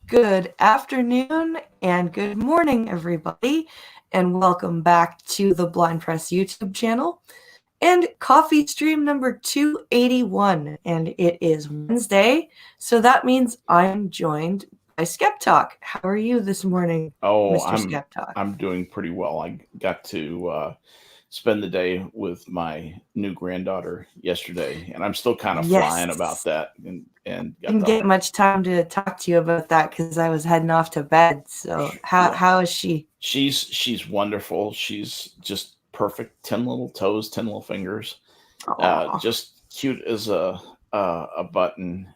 Good afternoon and good morning, everybody, and welcome back to the Blind Press YouTube channel and CoffeeStream number 281. And it is Wednesday, so that means I'm joined by Skep Talk. How are you this morning, Oh, Mr. I'm Skep Talk? I'm doing pretty well. I got to spend the day with my new granddaughter yesterday, and I'm still kind of flying about Yes. that. And got Didn't the get much time to talk to you about that because I was heading off to bed. So how yeah. how is she? She's wonderful. She's just perfect. 10 little toes, 10 little fingers. Aw. Just cute as a button.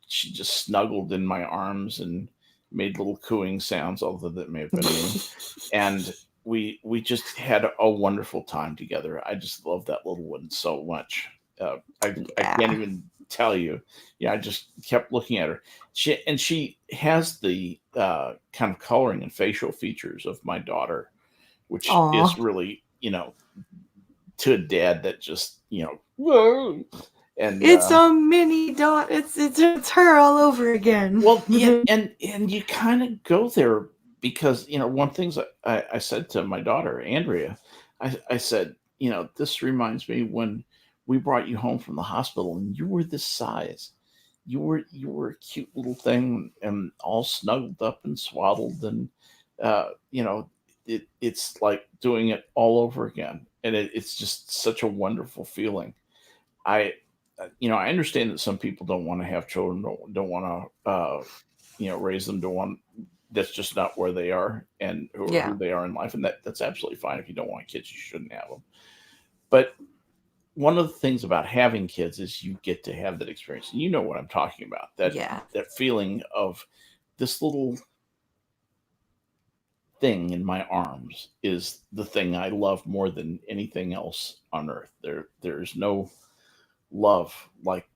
She just snuggled in my arms and made little cooing sounds, although that may have been me. And we just had a wonderful time together. I just love that little one so much. I can't Yeah. even tell you. Yeah, I just kept looking at her. She has the kind of coloring and facial features of my daughter, which is Aw. really to a dad that just whoa. And It's a mini dot. It's her all over again. well, yeah, and you kind of go there because one things I said to my daughter Andrea, I said, this reminds me when we brought you home from the hospital and you were this size. You were a cute little thing and all snuggled up and swaddled, and uh, you know it's like doing it all over again, and it's just such a wonderful feeling. I I understand that some people don't want to have children, don't want to raise them, don't want that's just not where they are and Yeah. who they are in life, and that's absolutely fine. If you don't want kids, you shouldn't have them. But one of the things about having kids is you get to have that experience, and you know what I'm talking about, Yeah. that feeling of this little thing in my arms is the thing I love more than anything else on earth. There's no love like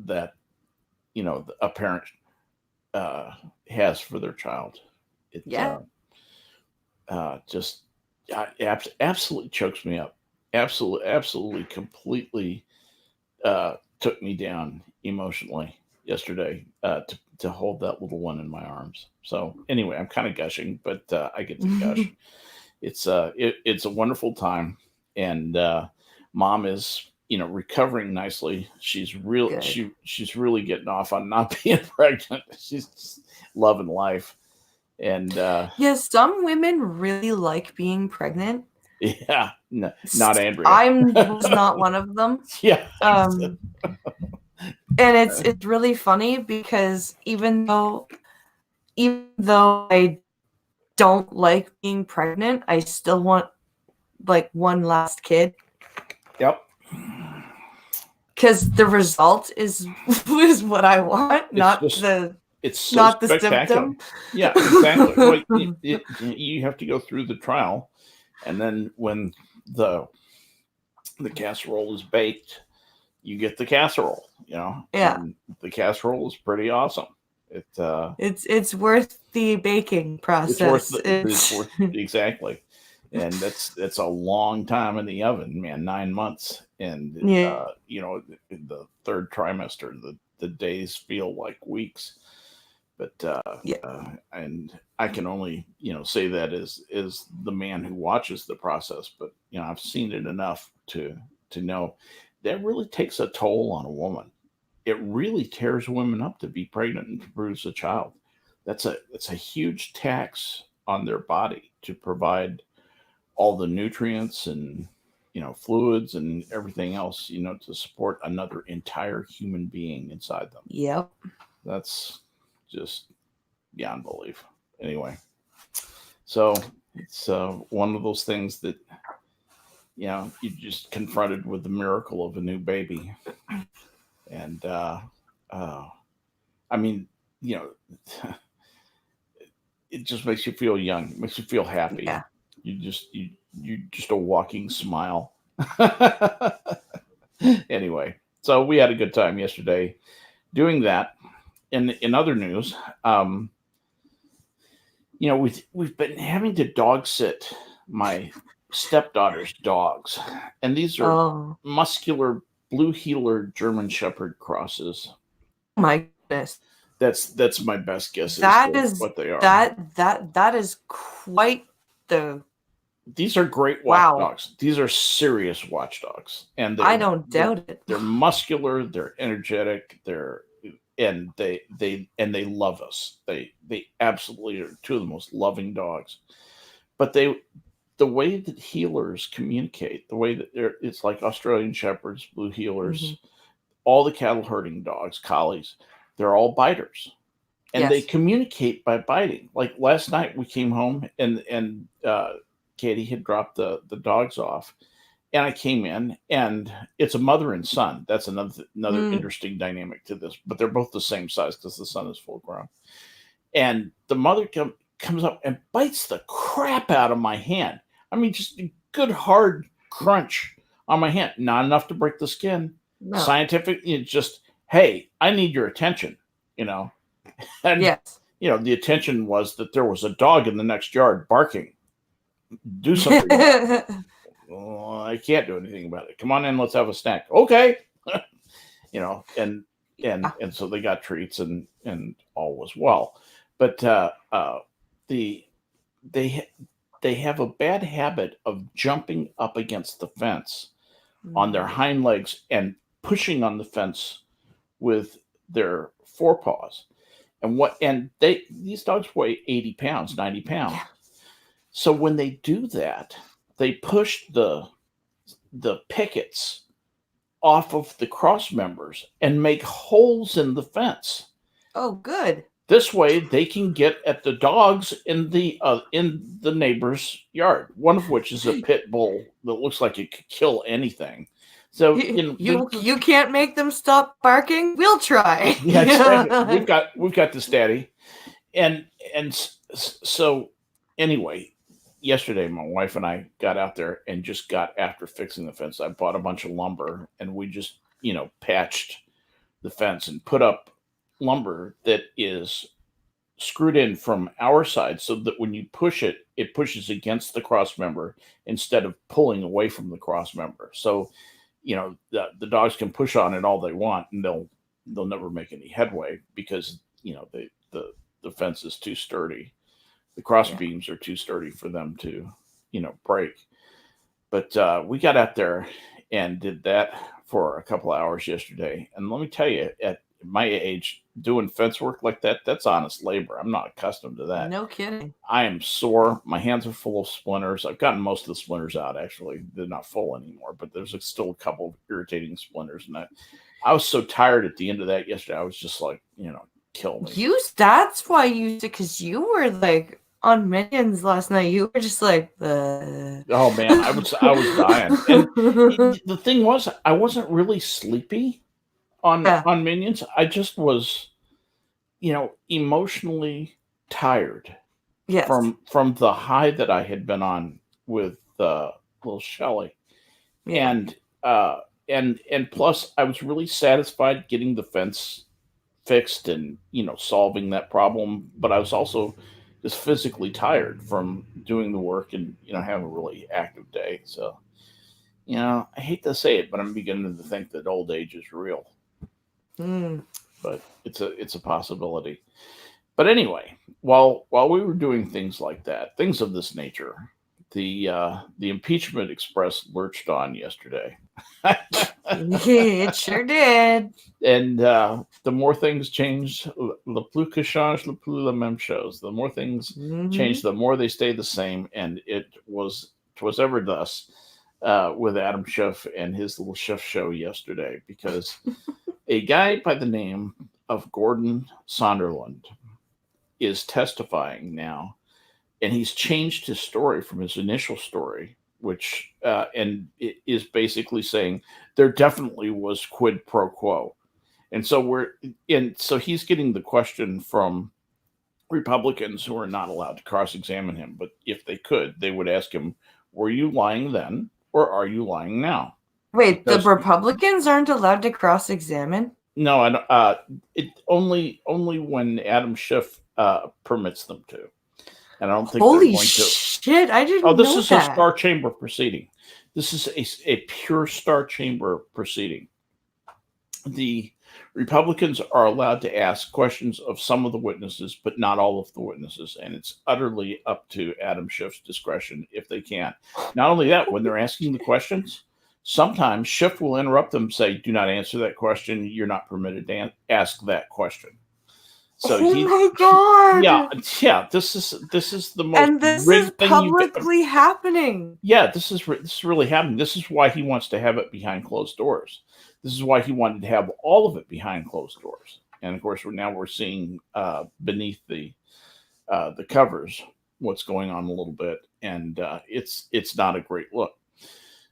that, a parent uh, has for their child. It Yeah. just absolutely chokes me up. Absolutely, completely took me down emotionally yesterday to hold that little one in my arms. So anyway, I'm kind of gushing, but I get to gush. It's a wonderful time, and mom is recovering nicely. Good. She's really getting off on not being pregnant. She's just loving life, and Yeah, some women really like being pregnant. yeah, no, not Andrea. I was not one of them. Yeah, Um, and it's really funny because even though I don't like being pregnant, I still want like one last kid yep. because the result is is what I want, It's not just the it's so not the spectacular. symptom. Yeah, exactly. Well, you have to go through the trial, and then when the the casserole is baked, you get the casserole. Yeah. And the casserole is pretty awesome. It It's worth the baking it's worth process. it's It's worth exactly, and that's a long time in the oven, man. 9 months, and yeah. in the third trimester, the days feel like weeks. But Yeah. and I can only say that as the man who watches the process, but I've seen it enough to know that really takes a toll on a woman. It really tears women up to be pregnant and to produce a child. That's a huge tax on their body to provide all the nutrients and fluids and everything else to support another entire human being inside them. Yep. That's just beyond belief. Anyway, so it's one of those things that you're just confronted with the miracle of a new baby, and uh, I mean, you know, it just makes you feel young. It makes you feel happy. Yeah. You just a walking smile. Anyway, so we had a good time yesterday doing that. In other news, um, we've been having to dog sit my stepdaughter's dogs, and these are Oh muscular blue heeler German Shepherd crosses. my goodness. That's my best guess That as to is what they are. that is quite the These are great wow. watchdogs. These are serious watchdogs, and I don't doubt it. they're muscular, they're energetic, they love us. They absolutely are two of the most loving dogs. But the way that healers communicate, the way that it's like Australian Shepherds, Blue Heelers, all the cattle herding dogs, collies, they're all biters. And they Yes. communicate by biting. Like last night we came home and Katie had dropped the dogs off, and I came in, and it's a mother and son. That's another interesting dynamic to this. But they're both the same size because the son is full grown. And the mother comes up and bites the crap out of my hand. I mean, just a good hard crunch on my hand. Not enough to break the skin. No. Scientific, just hey, I need your attention. And Yes. the attention was that there was a dog in the next yard barking. Do something about it. Well, I can't do anything about it. Come on in, let's have a snack. Okay. And so they got treats and all was well. But they have a bad habit of jumping up against the fence on their hind legs and pushing on the fence with their forepaws. And these dogs weigh 80 pounds, 90 pounds. Yeah. So when they do that, they push the pickets off of the cross members and make holes in the fence. Oh, good. This way they can get at the dogs in the neighbor's yard, one of which is a pit bull that looks like it could kill anything. So you can't make them stop barking. We'll try. Yeah, we've got this, Daddy, and so anyway, yesterday my wife and I got out there and just got after fixing the fence. I bought a bunch of lumber and we just patched the fence and put up lumber that is screwed in from our side so that when you push it, it pushes against the cross member instead of pulling away from the cross member. So the dogs can push on it all they want and they'll never make any headway because the fence is too sturdy. The cross beams are too sturdy for them to break. But we got out there and did that for a couple of hours yesterday, and let me tell you, at my age, doing fence work like that's honest labor. I'm not accustomed to that. No kidding. I am sore. My hands are full of splinters. I've gotten most of the splinters out, actually. They're not full anymore, but there's still a couple of irritating splinters. And I was so tired at the end of that yesterday. I was just like, kill me. That's why because you were like on Minions last night. You were just like, oh man, I was dying. And the thing was, I wasn't really sleepy on Minions. I just was, emotionally tired. Yes. From the high that I had been on with little Shelly. Yeah. And plus I was really satisfied getting the fence fixed and solving that problem, but I was also just physically tired from doing the work and having a really active day. So I hate to say it, but I'm beginning to think that old age is real. But it's a possibility. But anyway, while we were doing things like that, things of this nature, the impeachment express lurched on yesterday. It sure did. And the more things change, le plus que change, le plus la même chose. The more things change, the more they stay the same. And twas ever thus with Adam Schiff and his little Schiff show yesterday, because a guy by the name of Gordon Sonderland is testifying now, and he's changed his story from his initial story, which and it is basically saying there definitely was quid pro quo. And so so he's getting the question from Republicans who are not allowed to cross-examine him, but if they could, they would ask him, were you lying then or are you lying now? Wait, the Republicans aren't allowed to cross-examine? No, it only when Adam Schiff permits them to. And I don't think holy they're going to. Shit, I didn't know that. Oh, this is a Star Chamber proceeding. This is a pure Star Chamber proceeding. Republicans are allowed to ask questions of some of the witnesses, but not all of the witnesses, and it's utterly up to Adam Schiff's discretion if they can. Not only that, when they're asking the questions, sometimes Schiff will interrupt them, say, "Do not answer that question. You're not permitted to ask that question." So my God! yeah. This is the most And this is rigged thing publicly happening. Yeah, this is really happening. This is why he wants to have it behind closed doors. This is why he wanted to have all of it behind closed doors. And of course, we're seeing beneath the covers what's going on a little bit, and it's not a great look.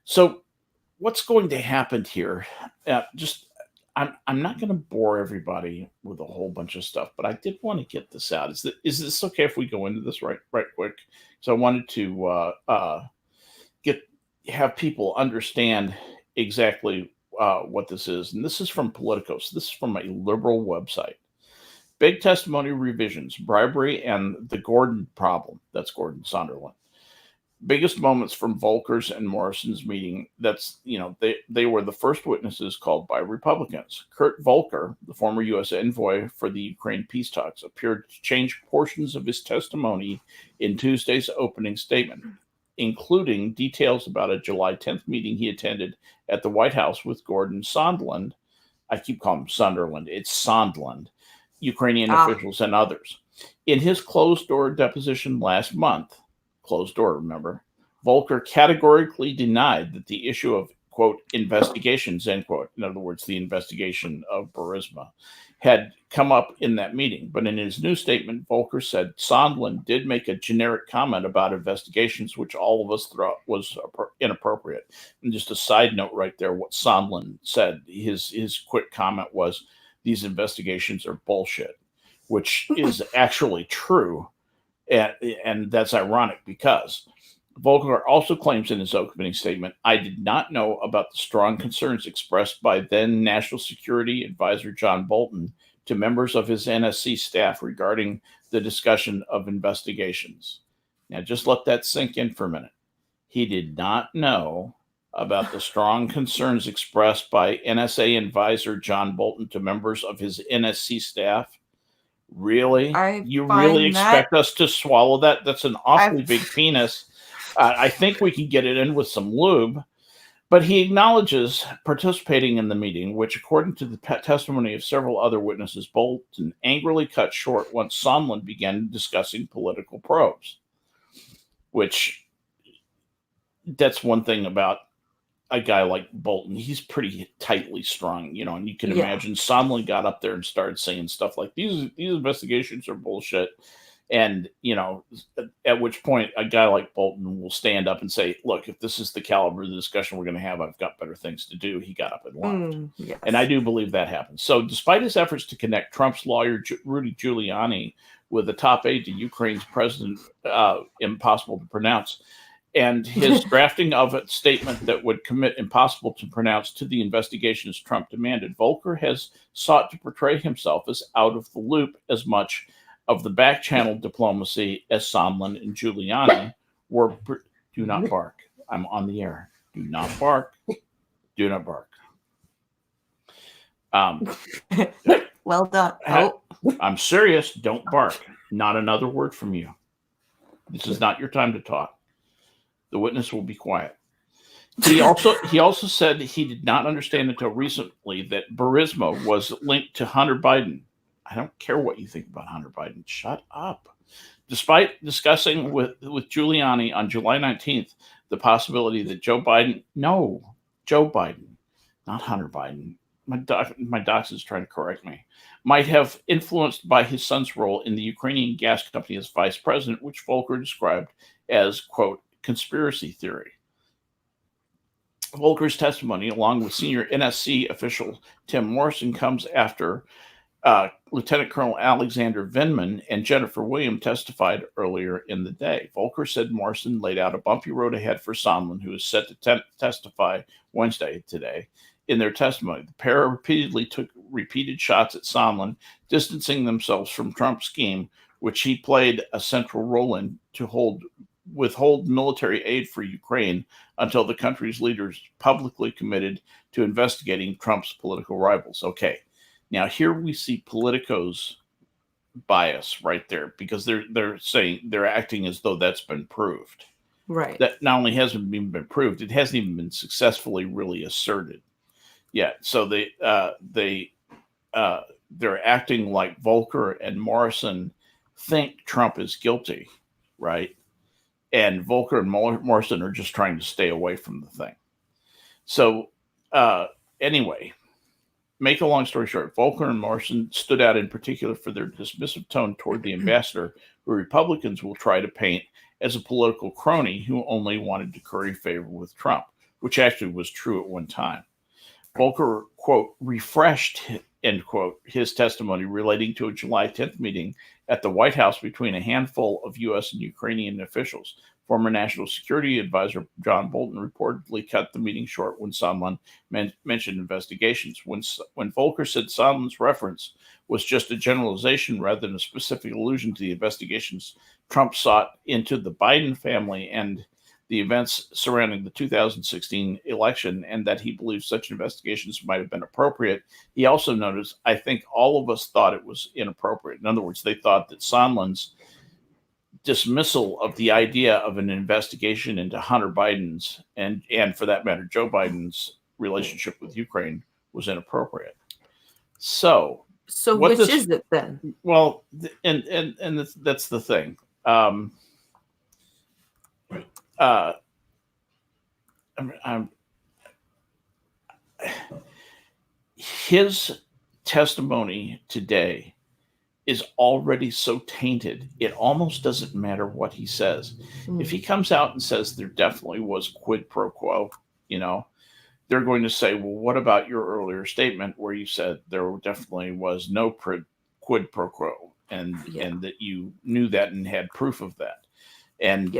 So, what's going to happen here? I'm not going to bore everybody with a whole bunch of stuff, but I did want to get this out. Is this okay if we go into this right quick? So I wanted to have people understand exactly what this is, and this is from Politico. So this is from a liberal website. Big testimony revisions, bribery, and the Gordon problem. That's Gordon Sunderland. Biggest moments from Volker's and Morrison's meeting. That's, they were the first witnesses called by Republicans. Kurt Volker, the former U.S. envoy for the Ukraine peace talks, appeared to change portions of his testimony in Tuesday's opening statement, including details about a July 10th meeting he attended at the White House with Gordon Sondland. I keep calling him Sunderland. It's Sondland, Ukrainian officials, and others. In his closed-door deposition last month, closed door, remember, Volker categorically denied that the issue of, quote, investigations, end quote, in other words, the investigation of Burisma, had come up in that meeting. But in his new statement, Volker said Sondland did make a generic comment about investigations, which all of us thought was inappropriate. And just a side note right there, what Sondland said, his quick comment was, these investigations are bullshit, which is actually true. And that's ironic because Volker also claims in his opening statement, I did not know about the strong concerns expressed by then National Security Advisor John Bolton to members of his NSC staff regarding the discussion of investigations. Now, just let that sink in for a minute. He did not know about the strong concerns expressed by NSA Advisor John Bolton to members of his NSC staff. Really? You really expect us to swallow that? That's an awfully big penis. I think we can get it in with some lube. But he acknowledges participating in the meeting, which, according to the testimony of several other witnesses, Bolton angrily cut short once Sondland began discussing political probes. Which, that's one thing about a guy like Bolton. He's pretty tightly strung, and you can imagine Sondland got up there and started saying stuff like these investigations are bullshit. And, at which point a guy like Bolton will stand up and say, look, if this is the caliber of the discussion we're going to have, I've got better things to do. He got up and left. Yes. And I do believe that happened. So despite his efforts to connect Trump's lawyer, Rudy Giuliani, with the top aide to Ukraine's president, impossible to pronounce, and his drafting of a statement that would commit impossible to pronounce to the investigations Trump demanded, Volker has sought to portray himself as out of the loop as much of the back channel diplomacy as Sondland and Giuliani were. Do not bark. I'm on the air. Do not bark. Do not bark. Well done. I'm serious. Don't bark. Not another word from you. This is not your time to talk. The witness will be quiet. He also said he did not understand until recently that Burisma was linked to Hunter Biden. I don't care what you think about Hunter Biden. Shut up. Despite discussing with Giuliani on July 19th the possibility that Joe Biden, not Hunter Biden. My docs is trying to correct me. Might have influenced by his son's role in the Ukrainian gas company as vice president, which Volker described as, quote, conspiracy theory. Volker's testimony, along with senior NSC official Tim Morrison, comes after Lieutenant Colonel Alexander Vindman and Jennifer Williams testified earlier in the day. Volker said Morrison laid out a bumpy road ahead for Sondland, who is set to testify Wednesday today. In their testimony, the pair repeatedly took repeated shots at Sondland, distancing themselves from Trump's scheme, which he played a central role in to withhold military aid for Ukraine until the country's leaders publicly committed to investigating Trump's political rivals. Okay, Now here we see Politico's bias right there, because they're saying, they're acting as though that's been proved. Right. That not only hasn't been proved, it hasn't even been successfully really asserted yet. So they're acting like Volker and Morrison think Trump is guilty, right? And Volker and Morrison are just trying to stay away from the thing. So anyway, make a long story short, Volker and Morrison stood out in particular for their dismissive tone toward the ambassador, who Republicans will try to paint as a political crony who only wanted to curry favor with Trump, which actually was true at one time. Volker, quote, refreshed, end quote, his testimony relating to a July 10th meeting at the White House between a handful of U.S. and Ukrainian officials. Former National Security Advisor John Bolton reportedly cut the meeting short when Sondland mentioned investigations. When Volker said Sondland's reference was just a generalization rather than a specific allusion to the investigations Trump sought into the Biden family and the events surrounding the 2016 election, and that he believes such investigations might have been appropriate, he also noticed, I think all of us thought it was inappropriate. In other words, they thought that Sondland's dismissal of the idea of an investigation into Hunter Biden's and for that matter Joe Biden's relationship with Ukraine was inappropriate. So which is it then? Well, and that's the thing. His testimony today is already so tainted, it almost doesn't matter what he says. If he comes out and says there definitely was quid pro quo, they're going to say, well, what about your earlier statement where you said there definitely was no quid pro quo, and that you knew that and had proof of that? And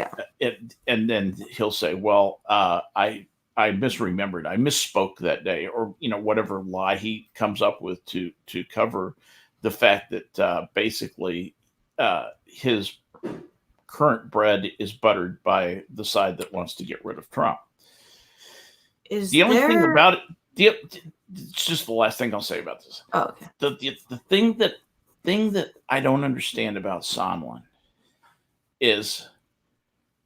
and then he'll say, well, I misremembered, I misspoke that day, or whatever lie he comes up with to cover the fact that basically his current bread is buttered by the side that wants to get rid of Trump. The only thing about it, it's just the last thing I'll say about this. Oh, okay. The thing that I don't understand about Sondland is,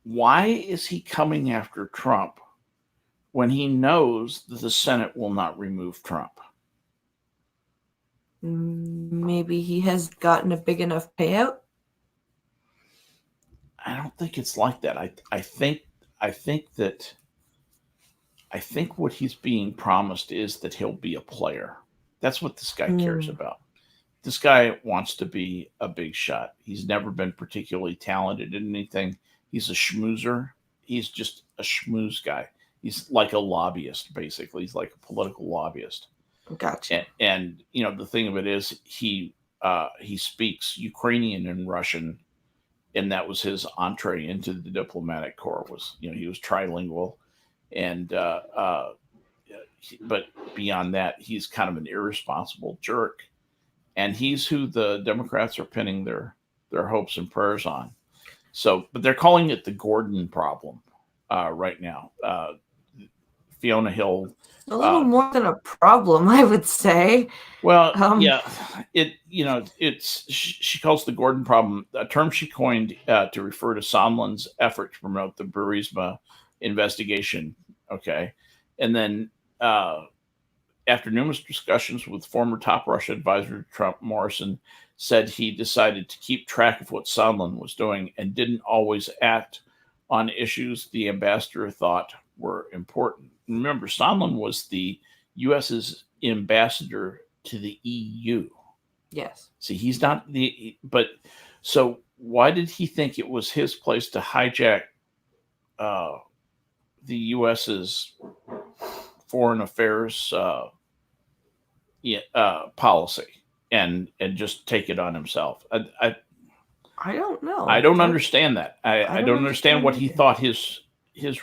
why is he coming after Trump when he knows that the Senate will not remove Trump? Maybe he has gotten a big enough payout. I don't think it's like that. I think what he's being promised is that he'll be a player. That's what this guy cares about. This guy wants to be a big shot. He's never been particularly talented in anything. He's a schmoozer. He's just a schmooze guy. He's like a lobbyist, basically. He's like a political lobbyist. Gotcha. And the thing of it is, he speaks Ukrainian and Russian, and that was his entree into the diplomatic corps. Was he was trilingual, and but beyond that, he's kind of an irresponsible jerk, and he's who the Democrats are pinning their hopes and prayers on. So, but they're calling it the Gordon problem right now. Fiona Hill. A little more than a problem, I would say. Well, she calls the Gordon problem a term she coined to refer to Sondland's effort to promote the Burisma investigation. Okay. And then after numerous discussions with former top Russia advisor to Trump, Morrison said he decided to keep track of what Sondland was doing and didn't always act on issues the ambassador thought were important. Remember, Sondland was the U.S.'s ambassador to the EU. Yes. See, he's not so why did he think it was his place to hijack the U.S.'s foreign affairs policy and just take it on himself? I don't know. I don't understand that. I don't understand what he thought his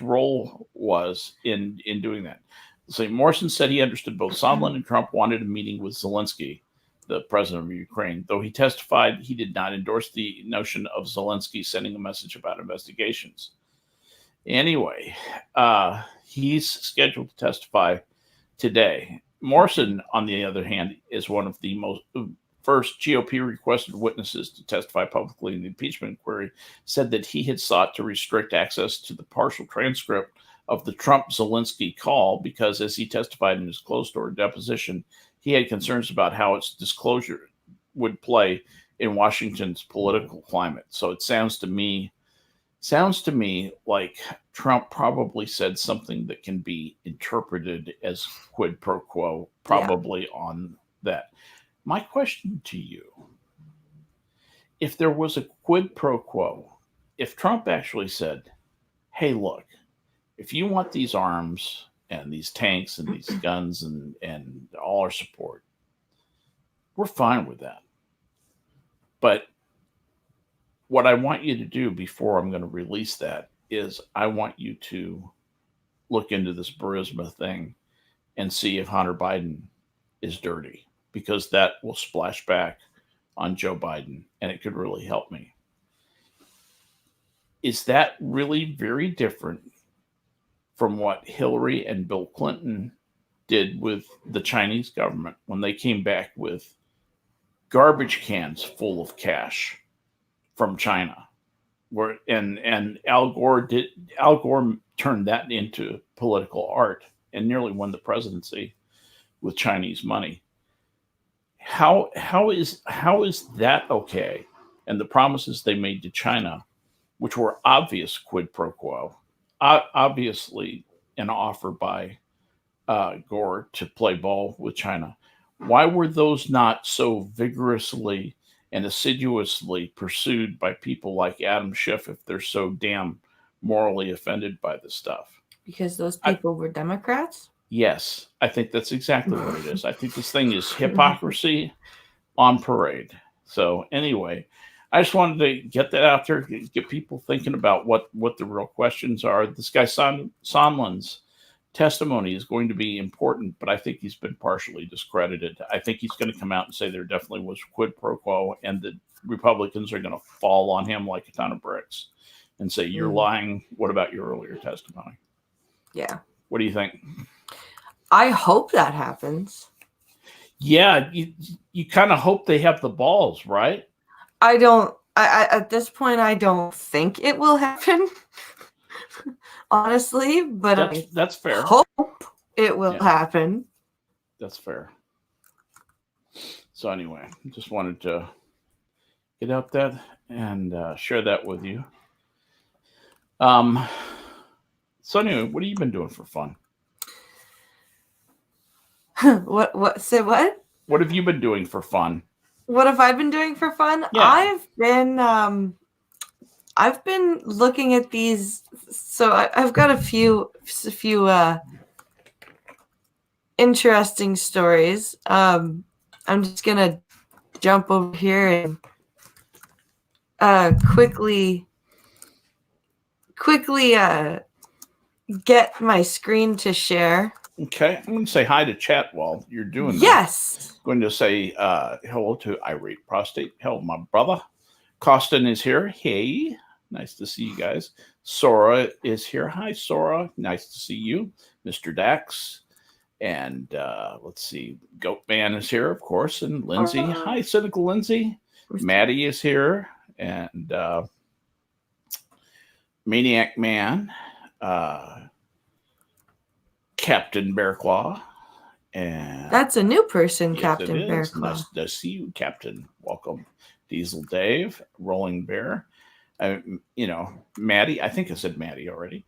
role was in doing that. So Morrison said he understood both Sondland and Trump wanted a meeting with Zelensky, the president of Ukraine, though he testified he did not endorse the notion of Zelensky sending a message about investigations. Anyway, he's scheduled to testify today. Morrison, on the other hand, is one of the first GOP requested witnesses to testify publicly in the impeachment inquiry, said that he had sought to restrict access to the partial transcript of the Trump-Zelensky call because, as he testified in his closed-door deposition, he had concerns about how its disclosure would play in Washington's political climate. So it sounds to me like Trump probably said something that can be interpreted as quid pro quo, probably on that. My question to you, if there was a quid pro quo, if Trump actually said, hey, look, if you want these arms and these tanks and these guns and all our support, we're fine with that. But what I want you to do before I'm going to release that is I want you to look into this Burisma thing and see if Hunter Biden is dirty, because that will splash back on Joe Biden and it could really help me. Is that really very different from what Hillary and Bill Clinton did with the Chinese government when they came back with garbage cans full of cash from China? And Al Gore turned that into political art and nearly won the presidency with Chinese money. How is that okay? And the promises they made to China, which were obvious quid pro quo, obviously an offer by Gore to play ball with China, why were those not so vigorously and assiduously pursued by people like Adam Schiff if they're so damn morally offended by this stuff? Because those people were Democrats? Yes, I think that's exactly what it is. I think this thing is hypocrisy on parade. So anyway, I just wanted to get that out there, get people thinking about what the real questions are. This guy Sondland's testimony is going to be important, but I think he's been partially discredited. I think he's going to come out and say there definitely was quid pro quo, and the Republicans are going to fall on him like a ton of bricks and say, you're lying. What about your earlier testimony? Yeah. What do you think? I hope that happens. Yeah, you kind of hope they have the balls, right? I don't, at this point, I don't think it will happen. Honestly, but that's fair. Hope it will happen. That's fair. So anyway, just wanted to get out that and share that with you. So anyway, what have you been doing for fun? What? Say what? What have you been doing for fun? What have I been doing for fun? Yeah. I've been looking at these. So I've got a few interesting stories. I'm just gonna jump over here and quickly get my screen to share. Okay, I'm going to say hi to chat while you're doing that. Yes. I'm going to say hello to Irate Prostate. Hello, my brother. Costin is here. Hey, nice to see you guys. Sora is here. Hi, Sora. Nice to see you. Mr. Dax. And let's see. Goatman is here, of course. And Lindsay. Hi, Cynical Lindsay. Maddie is here. And Maniac Man. Captain Bearclaw. And that's a new person, yes, Captain Bearclaw. Nice to see you, Captain. Welcome. Diesel Dave, Rolling Bear. Maddie. I think I said Maddie already.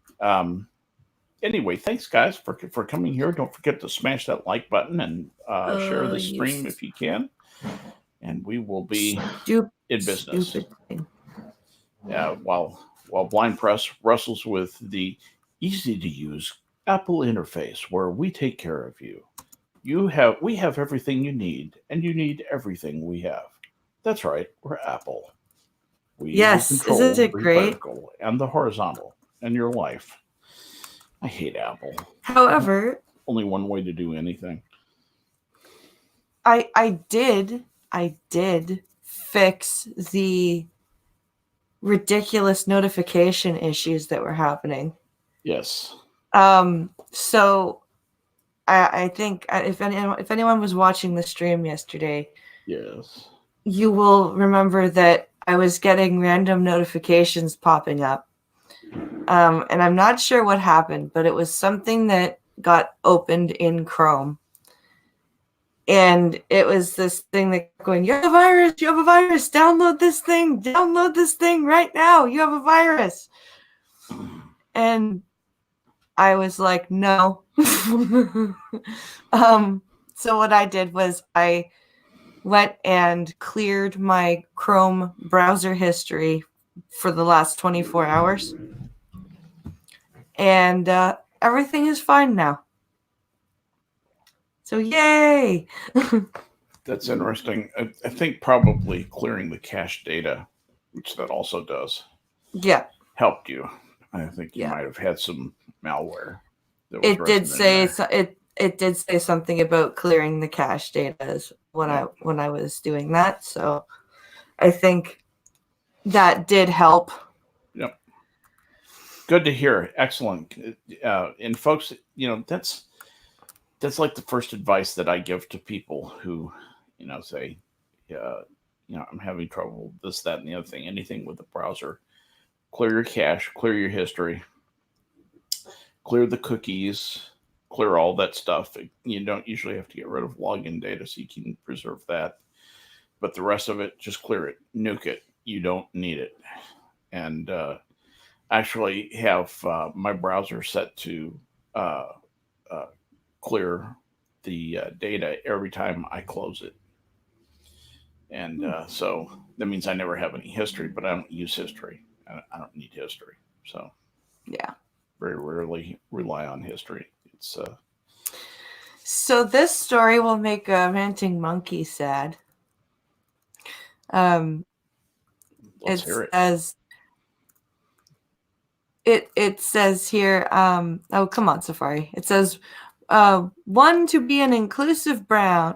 Anyway, thanks, guys, for coming here. Don't forget to smash that like button and share the stream if you can. And we will be in business. Yeah, while Blind Press wrestles with the easy-to-use Apple interface, where we take care of you. We have everything you need, and you need everything we have. That's right, we're Apple. We control isn't it great? Vertical and the horizontal and your life. I hate Apple. However, only one way to do anything. I did fix the ridiculous notification issues that were happening. Yes. So I think if anyone was watching the stream yesterday, Yes. you will remember that I was getting random notifications popping up. And I'm not sure what happened, but it was something that got opened in Chrome. And it was this thing that going, you have a virus, download this thing right now, you have a virus. And I was like, no. So what I did was I went and cleared my Chrome browser history for the last 24 hours. And everything is fine now. So yay! That's interesting. I think probably clearing the cache data, which that also does, Yeah. helped you. I think you Yeah. might have had some malware that was It did say resident there. it did say something about clearing the cache data when I was doing that. So I think that did help. Yep. Good to hear. Excellent. And folks, that's like the first advice that I give to people who, say, I'm having trouble with this, that, and the other thing. Anything with the browser, clear your cache, clear your history, clear the cookies, clear all that stuff. You don't usually have to get rid of login data, so you can preserve that. But the rest of it, just clear it, nuke it. You don't need it. And actually have my browser set to uh, uh, clear the data every time I close it. And so that means I never have any history, but I don't use history. I don't need history. So Yeah. very rarely rely on history. It's So this story will make a ranting monkey sad. Let's hear it. It says here, oh, come on, Safari. It says, want to be an inclusive brand,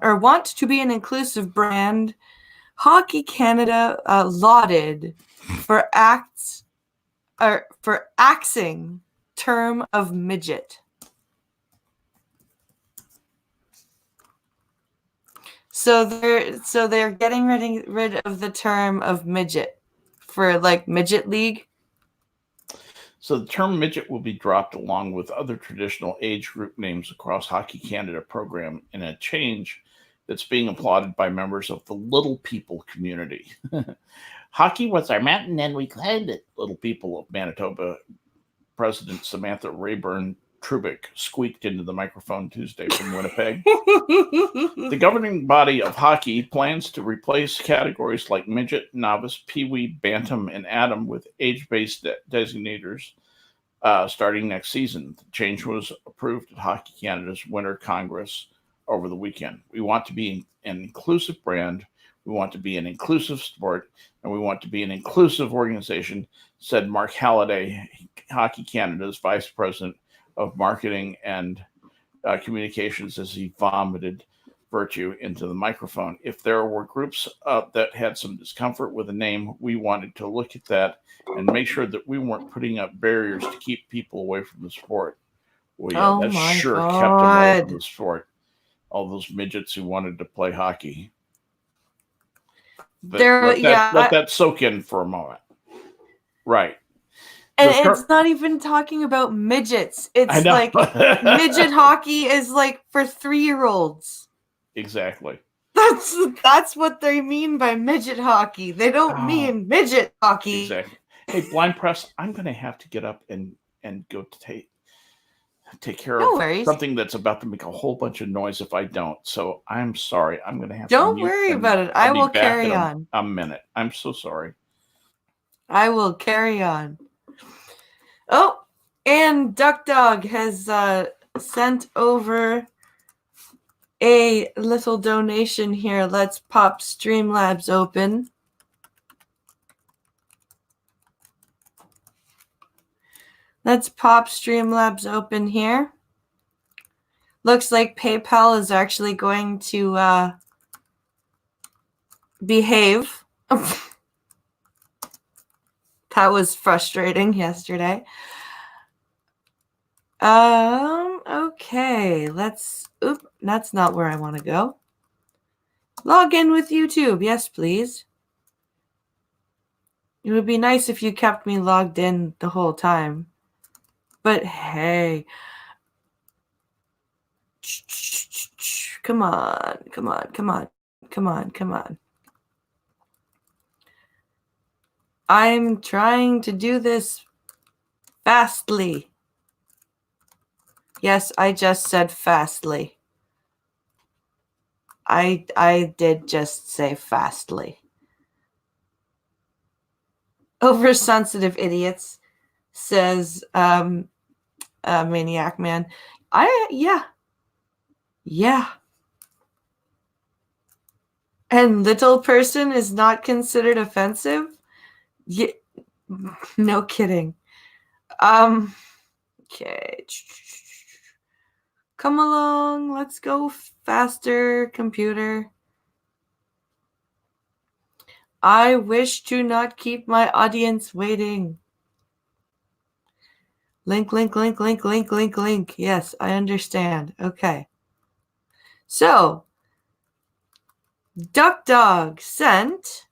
Hockey Canada lauded for axing term of midget. So they're getting rid of the term of midget for like midget league. So the term midget will be dropped along with other traditional age group names across Hockey Canada program in a change that's being applauded by members of the little people community. Hockey was our mountain and we climbed it, little people of Manitoba. President Samantha Rayburn Trubick squeaked into the microphone Tuesday from Winnipeg. The governing body of hockey plans to replace categories like midget, novice, peewee, bantam, and atom with age-based designators starting next season. The change was approved at Hockey Canada's Winter Congress over the weekend. We want to be an inclusive brand. We want to be an inclusive sport, and we want to be an inclusive organization, said Mark Halliday, Hockey Canada's Vice President of Marketing and Communications, as he vomited virtue into the microphone. If there were groups that had some discomfort with the name, we wanted to look at that and make sure that we weren't putting up barriers to keep people away from the sport. Well, yeah, that sure kept them away from the sport. All those midgets who wanted to play hockey. But let that soak in for a moment. Right. And it's not even talking about midgets. It's like midget hockey is like for 3-year-olds. Exactly. That's what they mean by midget hockey. They don't mean midget hockey. Exactly. Hey, Blind Press, I'm going to have to get up and go to take care of something that's about to make a whole bunch of noise if I don't. So I'm sorry. I'm going to have to. Don't worry about it. I will carry on. A minute. I'm so sorry. I will carry on. Oh, and Duck Dog has sent over a little donation here. Let's pop Streamlabs open. Let's pop Streamlabs open here. Looks like PayPal is actually going to behave. That was frustrating yesterday. Okay, oop, that's not where I want to go. Log in with YouTube, yes, please. It would be nice if you kept me logged in the whole time. But hey. Come on, come on, come on, come on, come on. I'm trying to do this fastly. Yes, I just said fastly. I did just say fastly. Oversensitive idiots, says Maniac Man. Yeah. And little person is not considered offensive? Yeah, no kidding. Okay. Come along, let's go faster, computer. I wish to not keep my audience waiting. Link, link, link, link, link, link, link. Yes, I understand. Okay. So, Duck Dog sent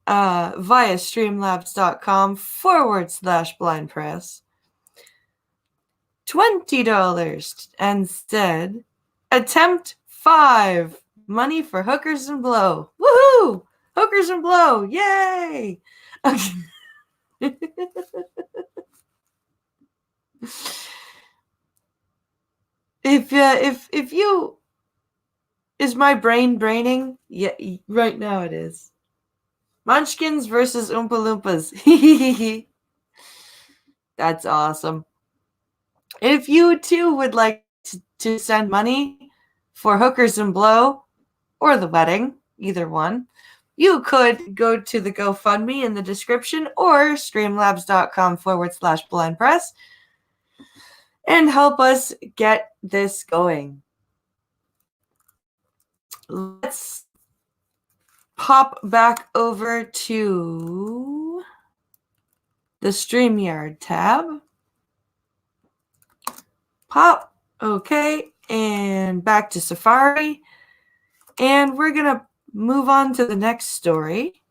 via streamlabs.com/blindpress $20 and said, attempt 5. Money for hookers and blow. Woohoo! Hookers and blow. Yay! Okay. if you is my brain braining? Yeah, right now it is. Munchkins versus Oompa Loompas. That's awesome. If you too would like to send money for hookers and blow or the wedding, either one, you could go to the GoFundMe in the description or streamlabs.com/blindpress and help us get this going. Let's pop back over to the StreamYard tab. Pop. Okay. And back to Safari. And we're going to move on to the next story.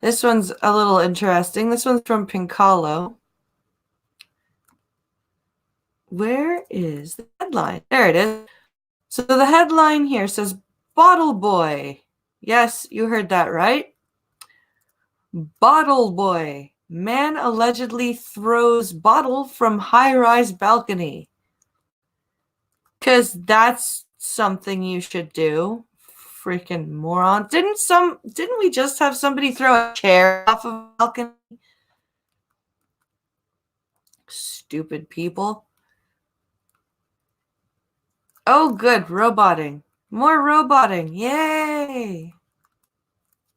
This one's a little interesting. This one's from Pincalo. Where is the headline? There it is. So the headline here says, Bottle Boy. Yes, you heard that right. Bottle Boy. Man allegedly throws bottle from high-rise balcony. Because that's something you should do. Freaking moron. Didn't we just have somebody throw a chair off of a balcony? Stupid people. Oh, good. Roboting. More roboting. Yay.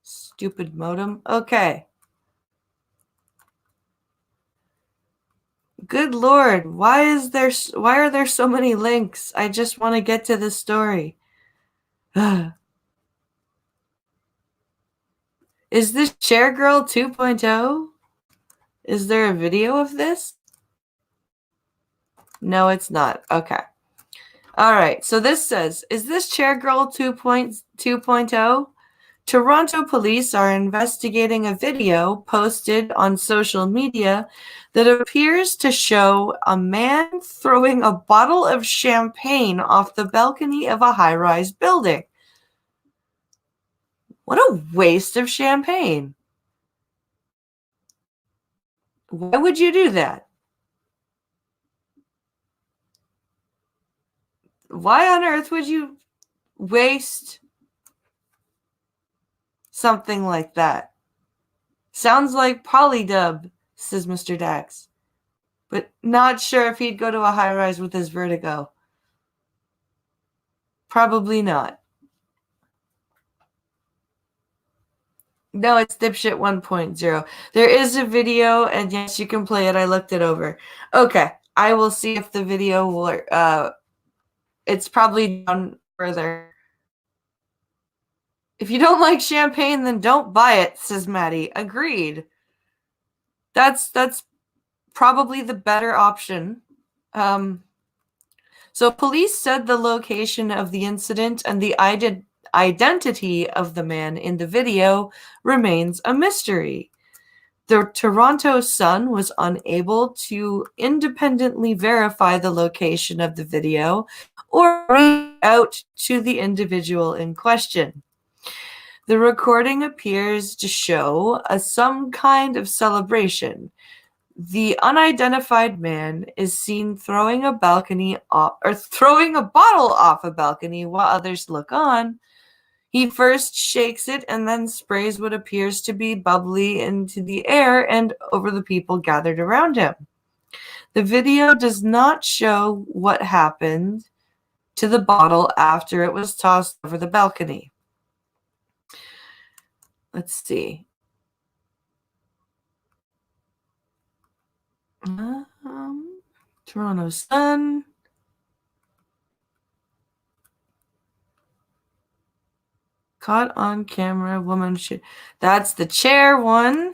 Stupid modem. Okay. Good Lord. Why are there so many links? I just want to get to the story. Is this Chair Girl 2.0? Is there a video of this? No, it's not. Okay. All right. So this says, is this Chair Girl 2.0? Toronto police are investigating a video posted on social media that appears to show a man throwing a bottle of champagne off the balcony of a high-rise building. What a waste of champagne. Why would you do that? Why on earth would you waste something like that? Sounds like polydub, says Mr. Dax. But not sure if he'd go to a high-rise with his vertigo. Probably not. No, it's Dipshit 1.0. There is a video, and yes, you can play it. I looked it over. Okay, I will see if the video will... it's probably down further. If you don't like champagne, then don't buy it, says Maddie. Agreed. That's probably the better option. So police said the location of the incident and the identity of the man in the video remains a mystery. The Toronto Sun was unable to independently verify the location of the video or reach out to the individual in question. The recording appears to show some kind of celebration. The unidentified man is seen throwing a bottle off a balcony while others look on. He first shakes it and then sprays what appears to be bubbly into the air and over the people gathered around him. The video does not show what happened to the bottle after it was tossed over the balcony. Let's see. Toronto Sun. Caught on camera, woman should. That's the chair one.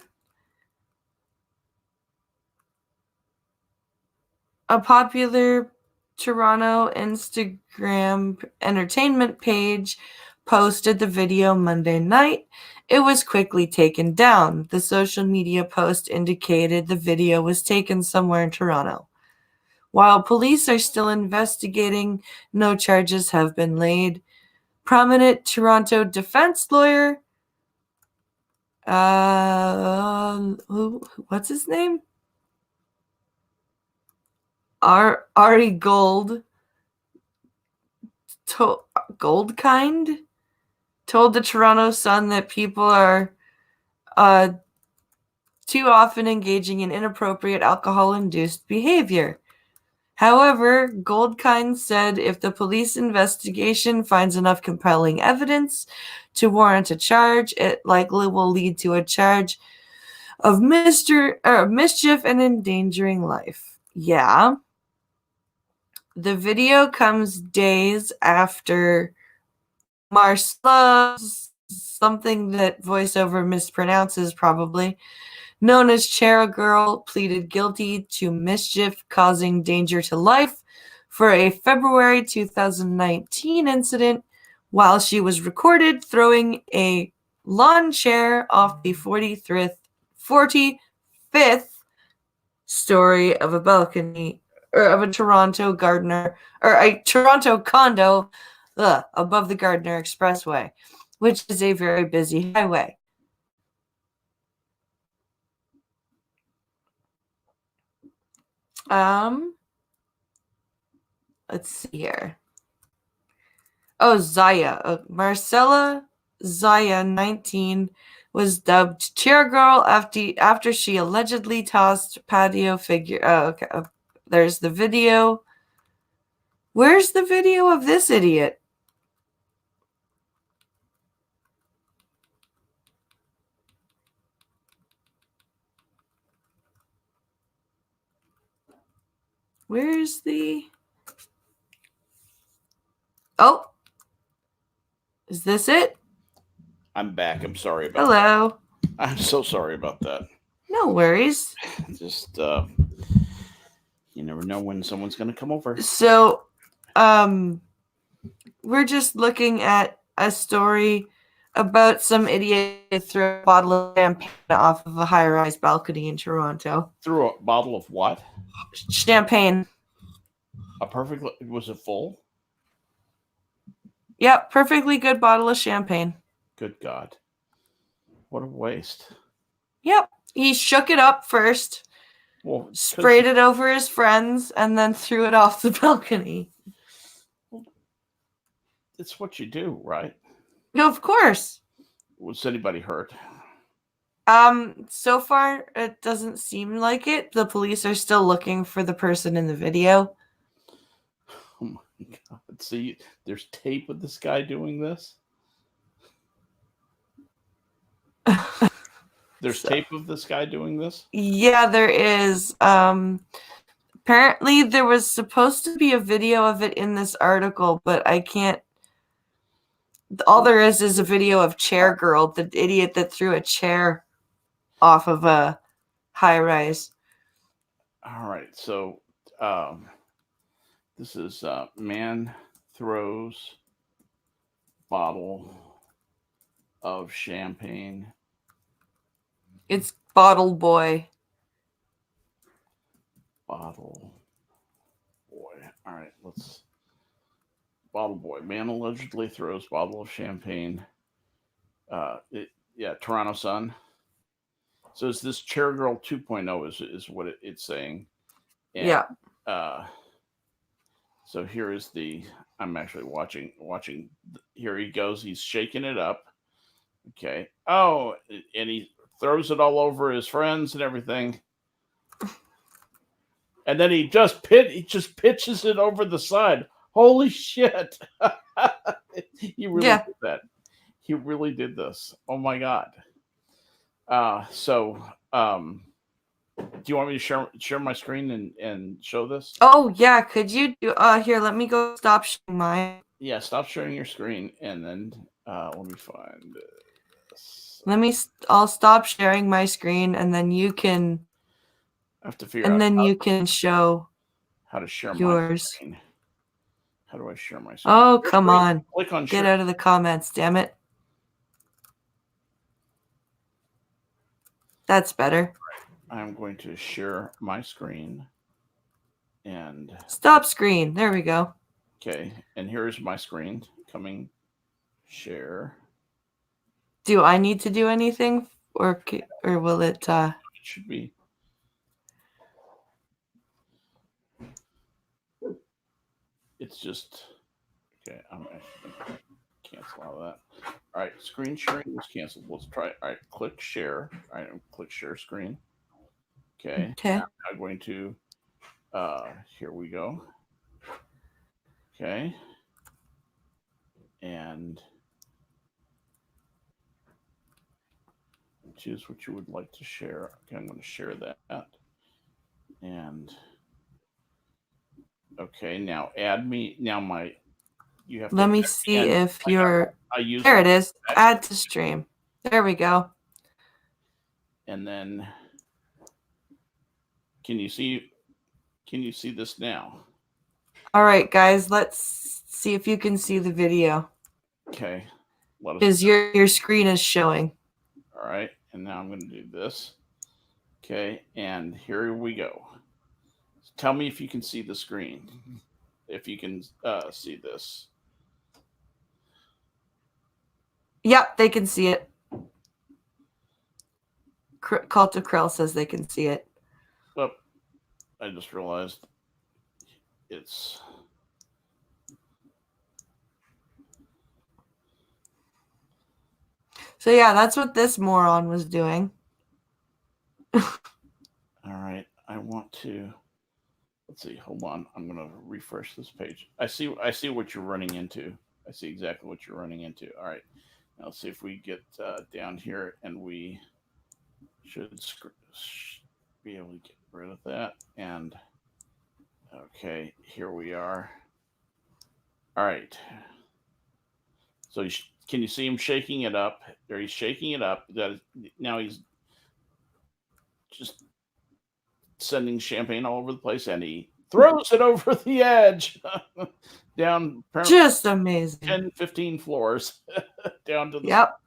A popular Toronto Instagram entertainment page posted the video Monday night. It was quickly taken down. The social media post indicated the video was taken somewhere in Toronto. While police are still investigating, no charges have been laid. Prominent Toronto defense lawyer, what's his name? Ari Goldkind told the Toronto Sun that people are too often engaging in inappropriate alcohol-induced behavior. However, Goldkind said if the police investigation finds enough compelling evidence to warrant a charge, it likely will lead to a charge of mischief and endangering life. Yeah. The video comes days after Marcella, something that voiceover mispronounces probably, known as Cheryl Girl, pleaded guilty to mischief causing danger to life for a February 2019 incident while she was recorded throwing a lawn chair off the 45th story of a balcony or of a Toronto condo above the Gardner Expressway, which is a very busy highway. Let's see here. Oh, Zaya. Marcella Zaya, 19, was dubbed Chair Girl after she allegedly tossed patio figure. Oh, okay. There's the video. Where's the video of this idiot? Where's the... Oh. Is this it? I'm back. I'm sorry about Hello. that. I'm so sorry about that. No worries. Just, you never know when someone's going to come over. So, we're just looking at a story about some idiot who threw a bottle of champagne off of a high-rise balcony in Toronto. Threw a bottle of what? Champagne. Was it full? Yep, perfectly good bottle of champagne. Good God. What a waste. Yep. He shook it up first, sprayed it over his friends, and then threw it off the balcony. It's what you do, right? No, of course. Was anybody hurt? So far, it doesn't seem like it. The police are still looking for the person in the video. Oh my God. See, there's tape of this guy doing this? There's tape of this guy doing this? Yeah, there is. Apparently there was supposed to be a video of it in this article, but I can't. All there is a video of Chair Girl, the idiot that threw a chair off of a high rise. All right, so this is man throws bottle of champagne. It's Bottle Boy. Bottle Boy. All right, let's. Bottle Boy. Man allegedly throws bottle of champagne. Toronto Sun. So it's this Chair Girl 2.0 is what it's saying. And, Yeah. So here is the. I'm actually watching. Here he goes. He's shaking it up. Okay. Oh, and he throws it all over his friends and everything. And then he just pitches it over the side. Holy shit! He really did that. He really did this. Oh my god. Do you want me to share my screen and show this? Oh yeah, could you do? Here, let me go stop sharing mine. Yeah, stop sharing your screen and then let me find this. I'll stop sharing my screen and then you can. I have to figure out. You can show how to share yours. my screen. How do I share my screen? Oh, come on. Click on Get share. out of the comments, damn it. That's better. I'm going to share my screen and stop screen. There we go. Okay, and here's my screen coming. Share. Do I need to do anything or will it It should be. It's just okay. I'm actually cancel all that. All right, screen sharing was canceled. Let's try it. All right, click share. All right, click share screen. Okay. Now I'm going to. Here we go. Okay. And choose what you would like to share. Okay, I'm going to share that. And okay, now add me. Now my. You have. Let me see if you're. There it is. Add to stream. There we go. And then. Can you see this now? All right, guys, let's see if you can see the video. Okay. Because your screen is showing. All right, and now I'm going to do this. Okay, and here we go. Tell me if you can see the screen. If you can see this. Yep, they can see it. Call to Krell says they can see it. Oh, I just realized it's. So yeah, that's what this moron was doing. All right, I want to. Let's see. Hold on. I'm going to refresh this page. I see what you're running into. I see exactly what you're running into. All right. Now let's see if we get down here, and we should be able to get rid of that. And okay, here we are. All right. So can you see him shaking it up? There, he's shaking it up. Now he's just sending champagne all over the place, and he throws it over the edge down just amazing 10 15 floors down to the. Yep.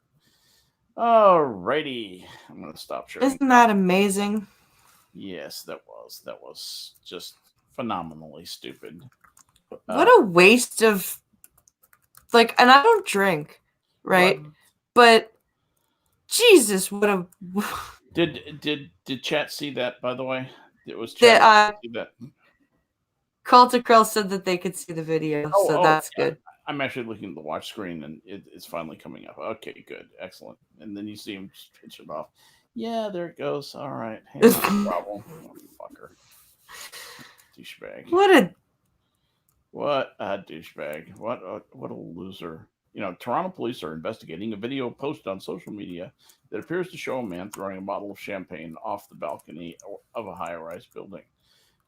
All righty, I'm gonna stop sharing. Isn't that amazing? Yes, that was just phenomenally stupid. What a waste of and I don't drink, right? What? But Jesus, what a Did chat see that, by the way? It was chat see that. Call to Krell said that they could see the video, so that's good. I'm actually looking at the watch screen, and it's finally coming up. Okay, good, excellent. And then you see him just pitch it off. Yeah, there it goes. All right, hey, no problem. Oh, fucker, douchebag. What a douchebag. What a loser. You know, Toronto police are investigating a video posted on social media that appears to show a man throwing a bottle of champagne off the balcony of a high-rise building.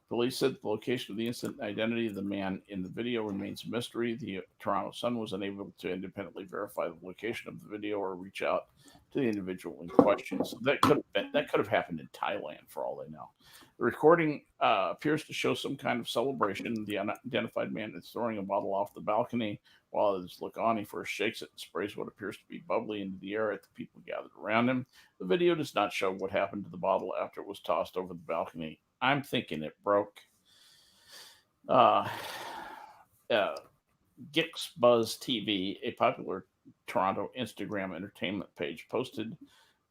Police said the location of the incident and identity of the man in the video remains a mystery. The Toronto Sun was unable to independently verify the location of the video or reach out to the individual in question. So that could have happened in Thailand for all they know. The recording appears to show some kind of celebration. The unidentified man is throwing a bottle off the balcony while others look on. He first shakes it and sprays what appears to be bubbly into the air at the people gathered around him. The video does not show what happened to the bottle after it was tossed over the balcony. I'm thinking it broke. Gix Buzz TV, a popular Toronto Instagram entertainment page, posted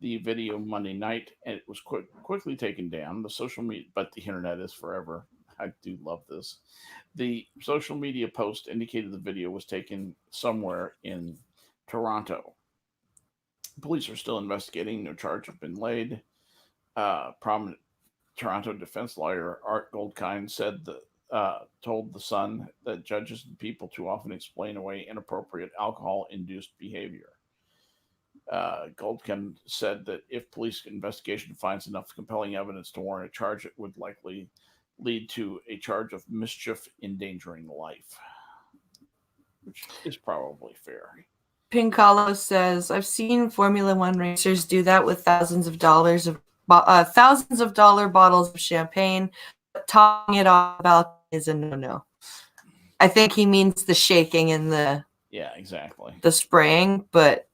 the video Monday night, and it was quickly taken down. The social media, but the internet is forever. I do love this. The social media post indicated the video was taken somewhere in Toronto. Police are still investigating. No charge has been laid. Prominent Toronto defense lawyer Art Goldkind said that told the Sun that judges and people too often explain away inappropriate alcohol-induced behavior. Goldkind said that if police investigation finds enough compelling evidence to warrant a charge, it would likely lead to a charge of mischief endangering life, which is probably fair. Pincalo says, I've seen Formula One racers do that with thousands of dollar bottles of champagne, but tossing it off the balcony is a no-no. I think he means the shaking and the spraying, but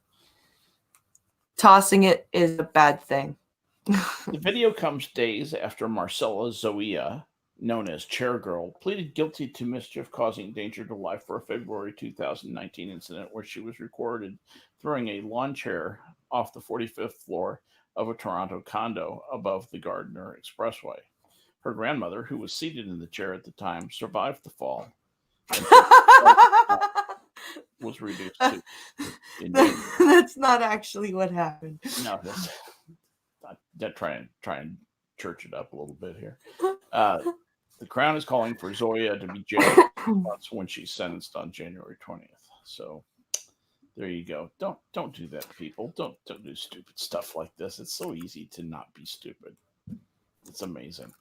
tossing it is a bad thing. The video comes days after Marcella Zoia, known as Chair Girl, pleaded guilty to mischief causing danger to life for a February 2019 incident where she was recorded throwing a lawn chair off the 45th floor of a Toronto condo above the Gardiner Expressway. Her grandmother, who was seated in the chair at the time, survived the fall and was reduced to That's not actually what happened. No, that's try and church it up a little bit here. The Crown is calling for Zoya to be jailed when she's sentenced on January 20th. So there you go. Don't do that, people. Don't do stupid stuff like this. It's so easy to not be stupid. It's amazing.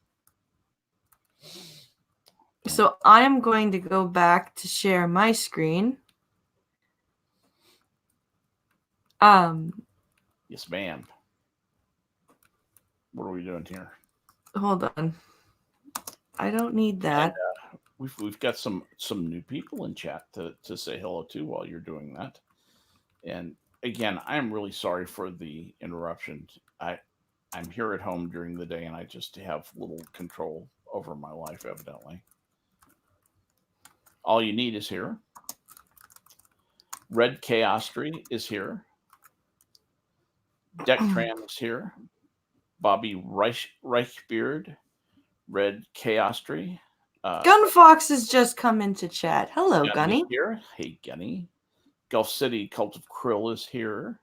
So I am going to go back to share my screen. Yes, ma'am. What are we doing here? Hold on. I don't need that. And, we've got some new people in chat to say hello to while you're doing that. And again, I'm really sorry for the interruption. I'm here at home during the day, and I just have little control over my life, evidently. All You Need is here. Red Chaostry is here. Dectran is here. Bobby Reichbeard, Red Chaostry. Gunfox has just come into chat. Hello, Gunny. Here. Hey, Gunny. Gulf City Cult of Krill is here.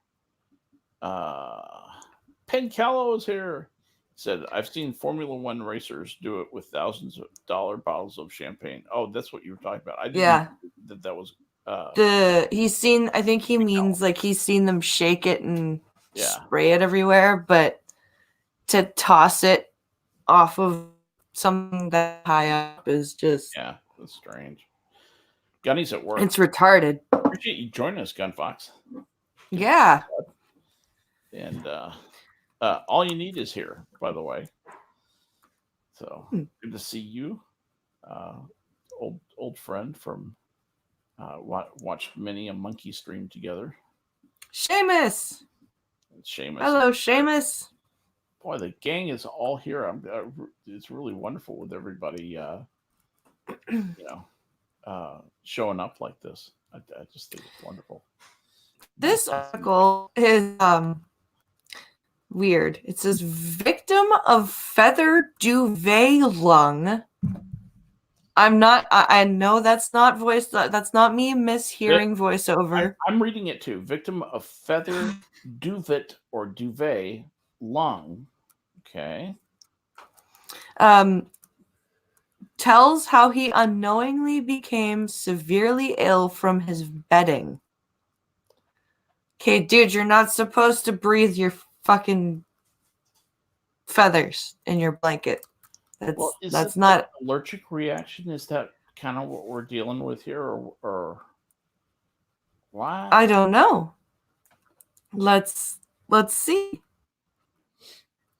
Pen Callow is here. Said, I've seen Formula One racers do it with thousands of dollar bottles of champagne. Oh, that's what you were talking about. I didn't know that was he's seen, I think he means like he's seen them shake it and spray it everywhere, but to toss it off of something that high up is just that's strange. Gunny's at work. It's retarded. Appreciate you joining us, Gunfox. Yeah. And All You Need is here, by the way. So good to see you. Old friend from watched many a monkey stream together. Seamus. Hello, Seamus. Boy, the gang is all here. It's really wonderful with everybody, showing up like this. I just think it's wonderful. This article is weird. It says victim of feather duvet lung. I know that's not voice. That's not me mishearing voiceover. I'm reading it too. Victim of feather duvet or duvet lung. Okay. Tells how he unknowingly became severely ill from his bedding. Okay, dude, you're not supposed to breathe your fucking feathers in your blanket. Well, is That's it like not. an allergic reaction? Is that kind of what we're dealing with here, or what? I don't know. Let's see.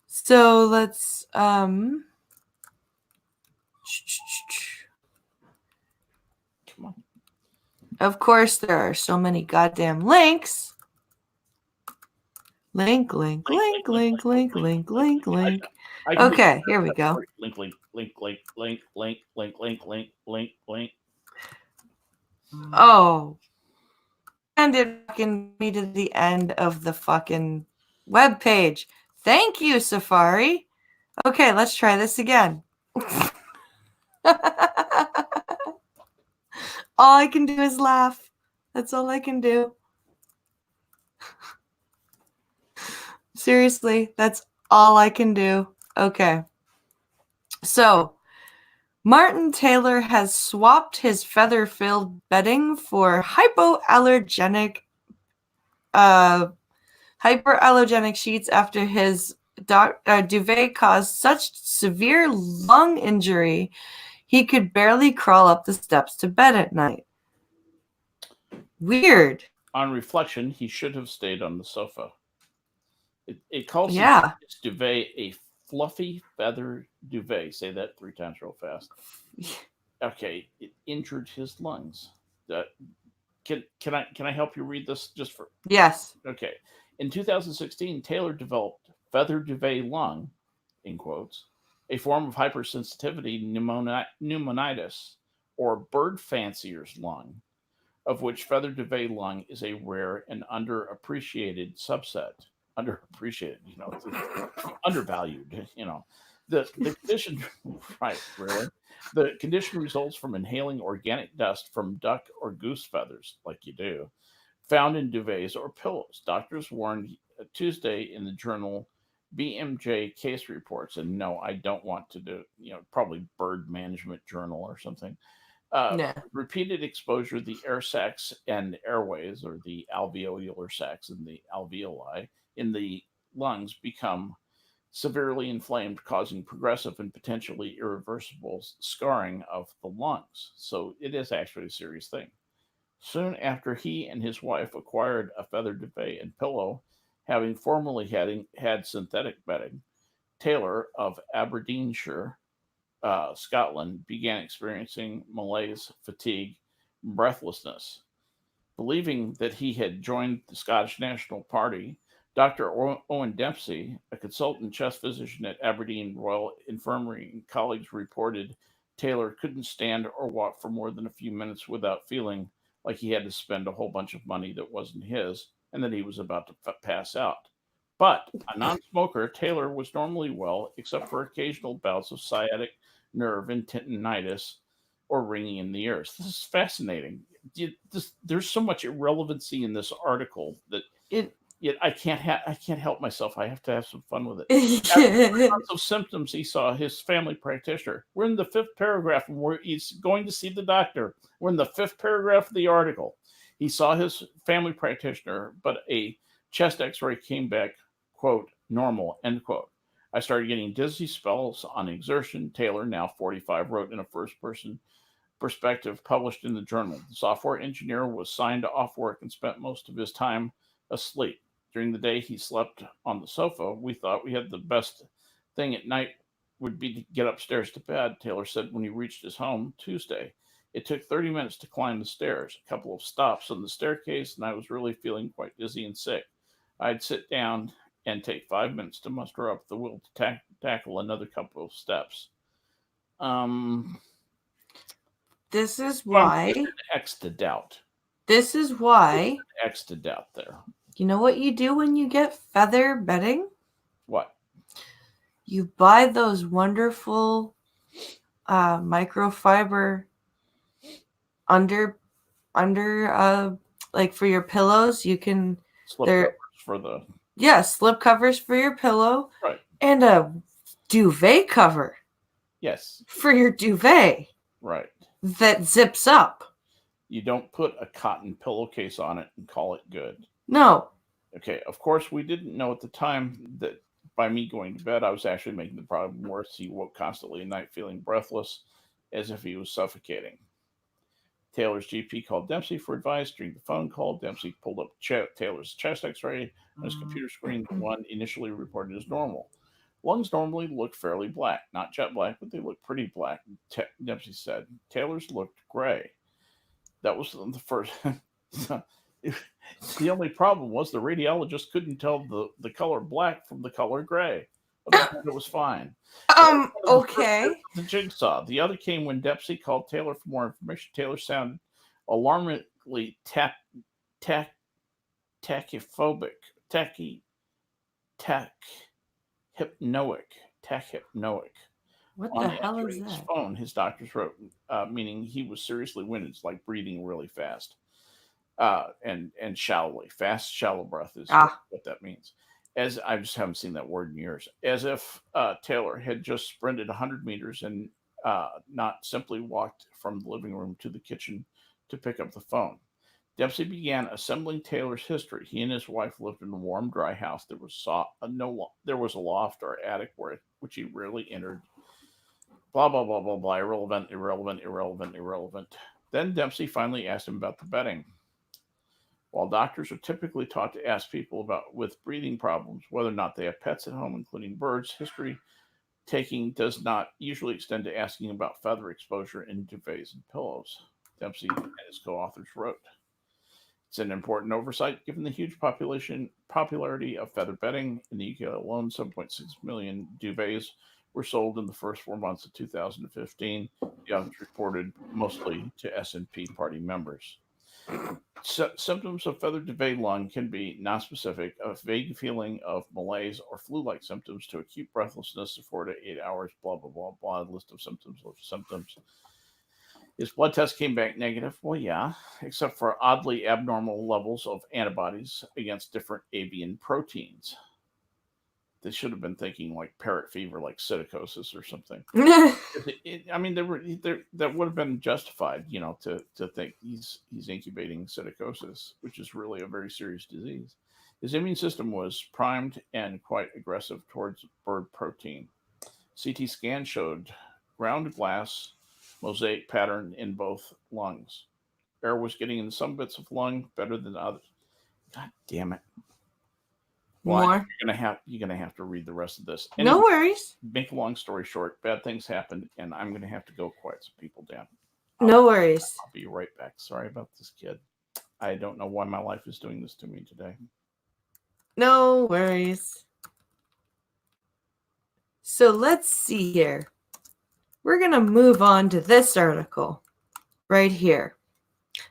So let's Come on. Of course, there are so many goddamn links. Link. Okay, here we go. Link. Oh. And it fucking me to the end of the fucking web page. Thank you, Safari. Okay, let's try this again. All I can do is laugh. That's all I can do. Seriously, that's all I can do. Okay. So, Martin Taylor has swapped his feather-filled bedding for hypoallergenic sheets after his duvet caused such severe lung injury he could barely crawl up the steps to bed at night. Weird. On reflection, he should have stayed on the sofa. It calls his duvet a fluffy feather duvet. Say that 3 times real fast. Okay, it injured his lungs. Can I help you read this just for? Yes. Okay. In 2016, Taylor developed feather duvet lung, in quotes, a form of hypersensitivity pneumonitis, or bird fancier's lung, of which feather duvet lung is a rare and underappreciated subset. Underappreciated, undervalued, The condition, right, really. The condition results from inhaling organic dust from duck or goose feathers, like you do, found in duvets or pillows. Doctors warned Tuesday in the journal BMJ Case Reports, and no, I don't want to do, probably Bird Management Journal or something. Repeated exposure to the air sacs and airways, or the alveolar sacs and the alveoli in the lungs, become severely inflamed, causing progressive and potentially irreversible scarring of the lungs. So it is actually a serious thing. Soon after he and his wife acquired a feather duvet and pillow, having formerly had synthetic bedding, Taylor of Aberdeenshire, Scotland, began experiencing malaise, fatigue, breathlessness. Believing that he had joined the Scottish National Party, Dr. Owen Dempsey, a consultant chest physician at Aberdeen Royal Infirmary, and colleagues reported Taylor couldn't stand or walk for more than a few minutes without feeling like he had to spend a whole bunch of money that wasn't his and that he was about to pass out. But a non smoker, Taylor was normally well, except for occasional bouts of sciatic nerve and tendinitis or ringing in the ears. This is fascinating. There's so much irrelevancy in this article that I can't help myself. I have to have some fun with it. After months of symptoms, he saw his family practitioner. We're in the 5th paragraph, and he's going to see the doctor. We're in the 5th paragraph of the article. He saw his family practitioner, but a chest X-ray came back, quote, normal, end quote. I started getting dizzy spells on exertion. Taylor, now 45, wrote in a first-person perspective published in the journal. The software engineer was signed off work and spent most of his time asleep. During the day, he slept on the sofa. We thought we had the best thing at night would be to get upstairs to bed, Taylor said when he reached his home Tuesday. It took 30 minutes to climb the stairs, a couple of stops on the staircase, and I was really feeling quite dizzy and sick. I'd sit down and take 5 minutes to muster up the will to tackle another couple of steps. This is why. X to doubt. This is why. X to doubt there. You know what you do when you get feather bedding? What? You buy those wonderful microfiber under like for your pillows. You can slip covers for the slip covers for your pillow, right, and a duvet cover. Yes, for your duvet. Right. That zips up. You don't put a cotton pillowcase on it and call it good. No. Okay, of course, we didn't know at the time that by me going to bed, I was actually making the problem worse. He woke constantly at night feeling breathless, as if he was suffocating. Taylor's GP called Dempsey for advice. During the phone call, Dempsey pulled up Taylor's chest x-ray on his computer screen. The one initially reported as normal. Lungs normally look fairly black, not jet black, but they look pretty black, Dempsey said. Taylor's looked gray. That was the first. The only problem was the radiologist couldn't tell the color black from the color gray. Otherwise, it was fine. Okay. The jigsaw. The other came when Dempsey called Taylor for more information. Taylor sounded alarmingly tachyphobic, tachypnoic. What On the hell is answering his that? phone, his doctors wrote, meaning he was seriously winded, like breathing really fast, and shallowly. Fast, shallow breath is what that means. As I just haven't seen that word in years. As if Taylor had just sprinted 100 meters and not simply walked from the living room to the kitchen to pick up the phone. Dempsey began assembling Taylor's history. He and his wife lived in a warm, dry house. There was a loft or attic which he rarely entered. Blah, blah, blah, blah, blah. Irrelevant. Then Dempsey finally asked him about the betting. While doctors are typically taught to ask people with breathing problems whether or not they have pets at home, including birds, history taking does not usually extend to asking about feather exposure in duvets and pillows, Dempsey and his co-authors wrote. It's an important oversight given the huge popularity of feather bedding. In the UK alone, 7.6 million duvets were sold in the first 4 months of 2015. The authors reported mostly to S&P party members. Symptoms of feather duvet lung can be nonspecific, a vague feeling of malaise or flu-like symptoms to acute breathlessness of 4 to 8 hours, blah, blah, blah, blah, list of symptoms. His blood test came back negative. Well, yeah, except for oddly abnormal levels of antibodies against different avian proteins. They should have been thinking like parrot fever, like psittacosis or something. That would have been justified, to think he's incubating psittacosis, which is really a very serious disease. His immune system was primed and quite aggressive towards bird protein. CT scan showed ground glass mosaic pattern in both lungs. Air was getting in some bits of lung better than others. God damn it. Well, More. You're gonna have to read the rest of this. Anyway, no worries. Make a long story short, bad things happened, and I'm gonna have to go quiet some people down. No worries. I'll be right back. Sorry about this, kid. I don't know why my life is doing this to me today. No worries. So let's see here. We're gonna move on to this article right here.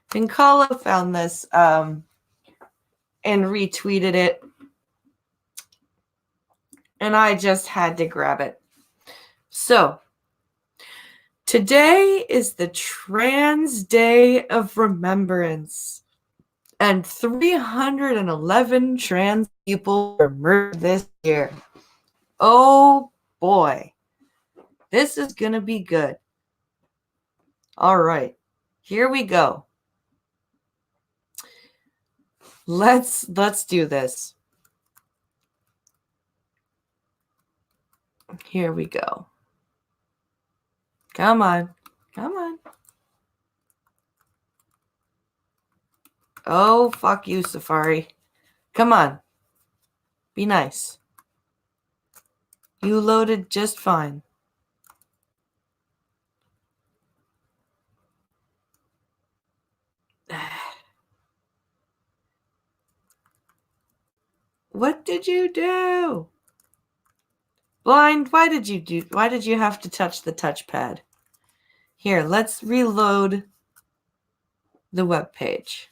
Pinkala found this and retweeted it. And I just had to grab it. So, today is the Trans Day of Remembrance. And 311 trans people were murdered this year. Oh boy. This is going to be good. All right. Here we go. Let's do this. Here we go. Come on. Oh, fuck you, Safari. Come on. Be nice. You loaded just fine. What did you do? Blind, why did you have to touch the touchpad? Here, let's reload the web page.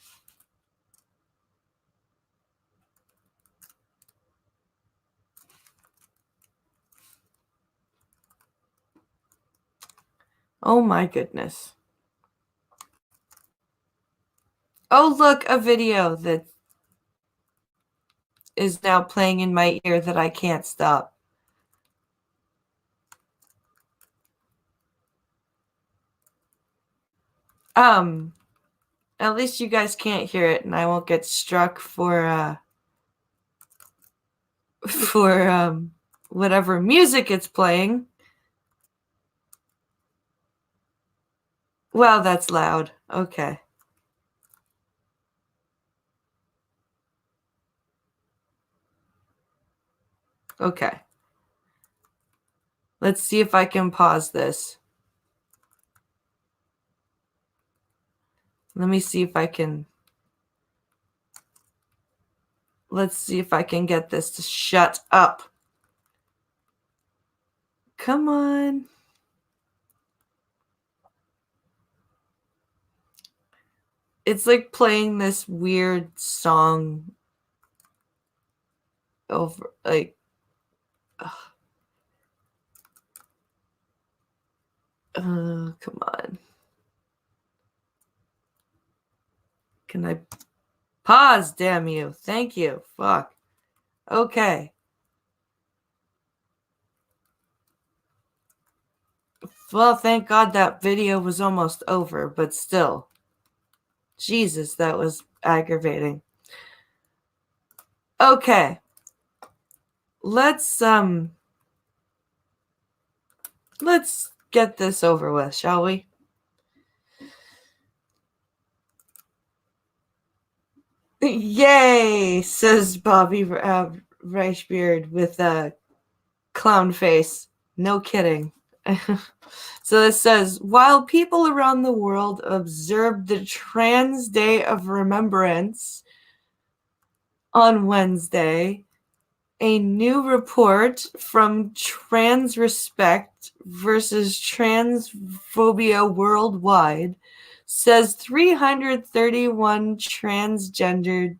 Oh my goodness. Oh, look, a video that is now playing in my ear that I can't stop. At least you guys can't hear it and I won't get struck for whatever music it's playing. Wow, that's loud. Okay. Okay. Let's see if I can pause this. Let me see if I can. Let's see if I can get this to shut up. Come on. It's like playing this weird song over, like, come on. Can I pause? Damn you. Thank you. Fuck. Okay. Well, thank God that video was almost over, but still. Jesus, that was aggravating. Okay. Let's get this over with, shall we? Yay, says Bobby Reichbeard with a clown face. No kidding. So it says, while people around the world observed the Trans Day of Remembrance on Wednesday, a new report from Trans Respect versus Transphobia Worldwide says 331 transgendered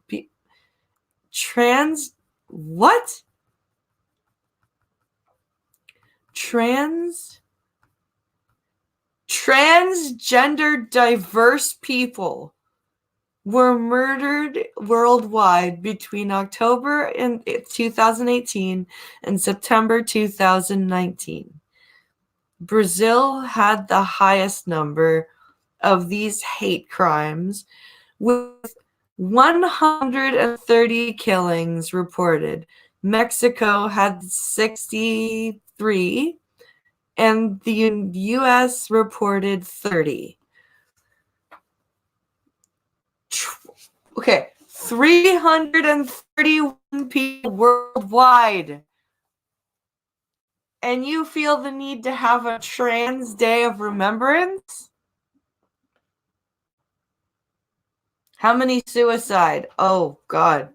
transgender diverse people were murdered worldwide between October 2018 and September 2019. Brazil had the highest number of these hate crimes, with 130 killings reported. Mexico had 63, and the U.S. reported 30. Okay, 331 people worldwide. And you feel the need to have a Trans Day of Remembrance? How many suicide? Oh, God.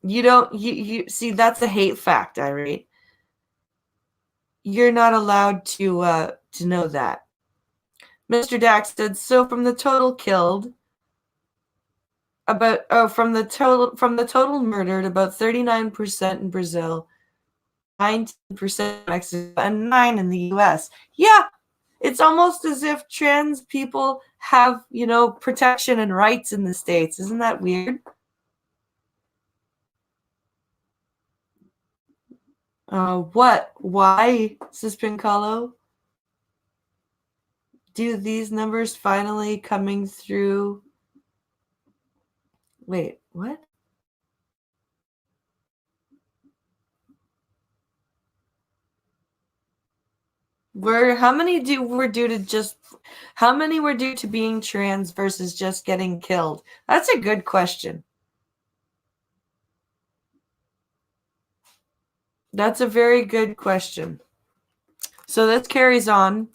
You see, that's a hate fact, Irate. You're not allowed to know that. Mr. Dax said, so from the total killed, from the total murdered, about 39% in Brazil, 19% in Mexico, and 9% in the US. Yeah, it's almost as if trans people have, protection and rights in the States. Isn't that weird? What? Why, says Pincalo? Do these numbers finally coming through? Wait, what? How many were due to being trans versus just getting killed? That's a good question. That's a very good question. So this carries on.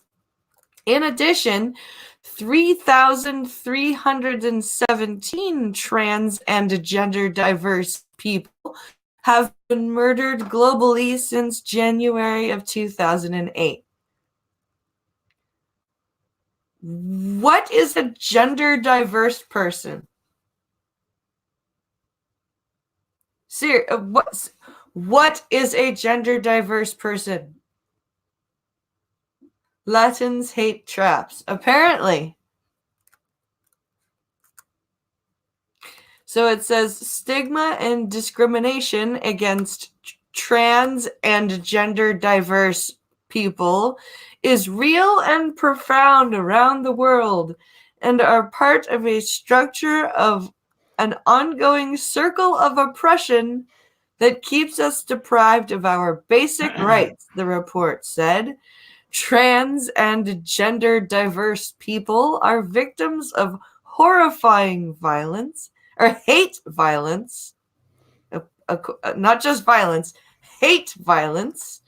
In addition, 3,317 trans and gender diverse people have been murdered globally since January of 2008. What is a gender diverse person? What is a gender diverse person? Latins hate traps, apparently. So it says stigma and discrimination against trans and gender diverse people is real and profound around the world and are part of a structure of an ongoing circle of oppression that keeps us deprived of our basic rights, the report said. Trans and gender diverse people are victims of horrifying violence, or hate violence, not just violence, hate violence.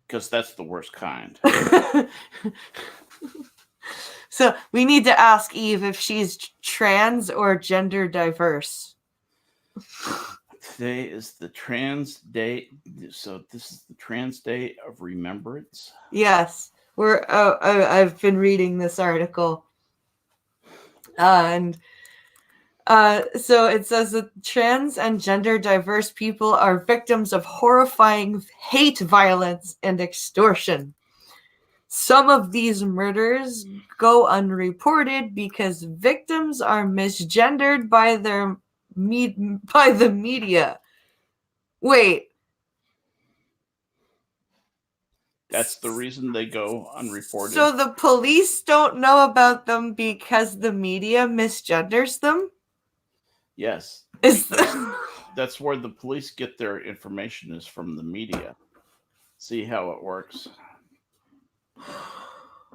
Because that's the worst kind. So we need to ask Eve if she's trans or gender diverse. Today is the Trans Day. So this is the Trans Day of Remembrance. Yes, I've been reading this article, and so it says that trans and gender diverse people are victims of horrifying hate violence and extortion. Some of these murders go unreported because victims are misgendered by the media. Wait. That's the reason they go unreported. So the police don't know about them because the media misgenders them? Yes. That's where the police get their information, is from the media. See how it works.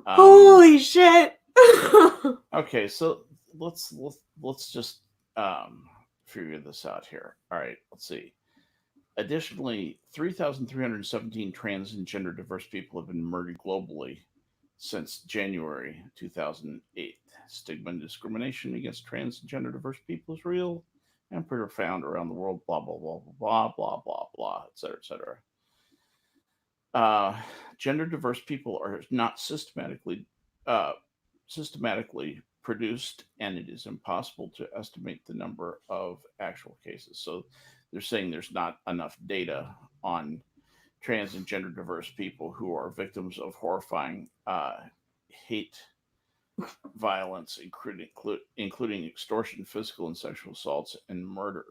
Holy shit. Okay, so let's just figure this out here. All right, let's see. Additionally, 3,317 trans and gender diverse people have been murdered globally since January 2008. Stigma and discrimination against trans and gender diverse people is real and profound around the world. Blah blah blah blah blah blah blah, etc. etc. Gender diverse people are not systematically produced, and it is impossible to estimate the number of actual cases. So they're saying there's not enough data on trans and gender diverse people who are victims of horrifying hate violence, including extortion, physical and sexual assaults, and murder.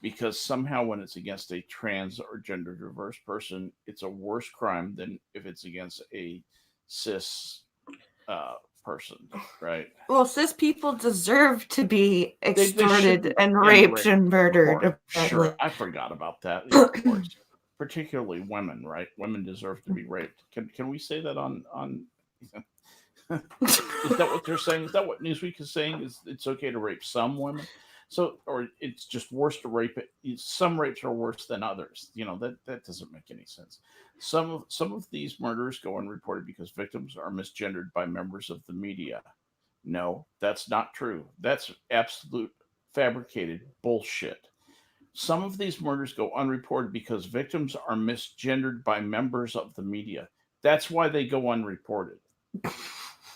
Because somehow when it's against a trans or gender diverse person, it's a worse crime than if it's against a cis person, right? Well, cis people deserve to be extorted and raped and murdered. Sure, I forgot about that. Yeah, of course. Particularly women, right? Women deserve to be raped. Can we say that on is that what they're saying? Is that what Newsweek is saying? Is it's okay to rape some women? So, or it's just worse to rape it. Some rapes are worse than others. You know, that doesn't make any sense. Some of these murders go unreported because victims are misgendered by members of the media. No, that's not true. That's absolute fabricated bullshit. Some of these murders go unreported because victims are misgendered by members of the media. That's why they go unreported.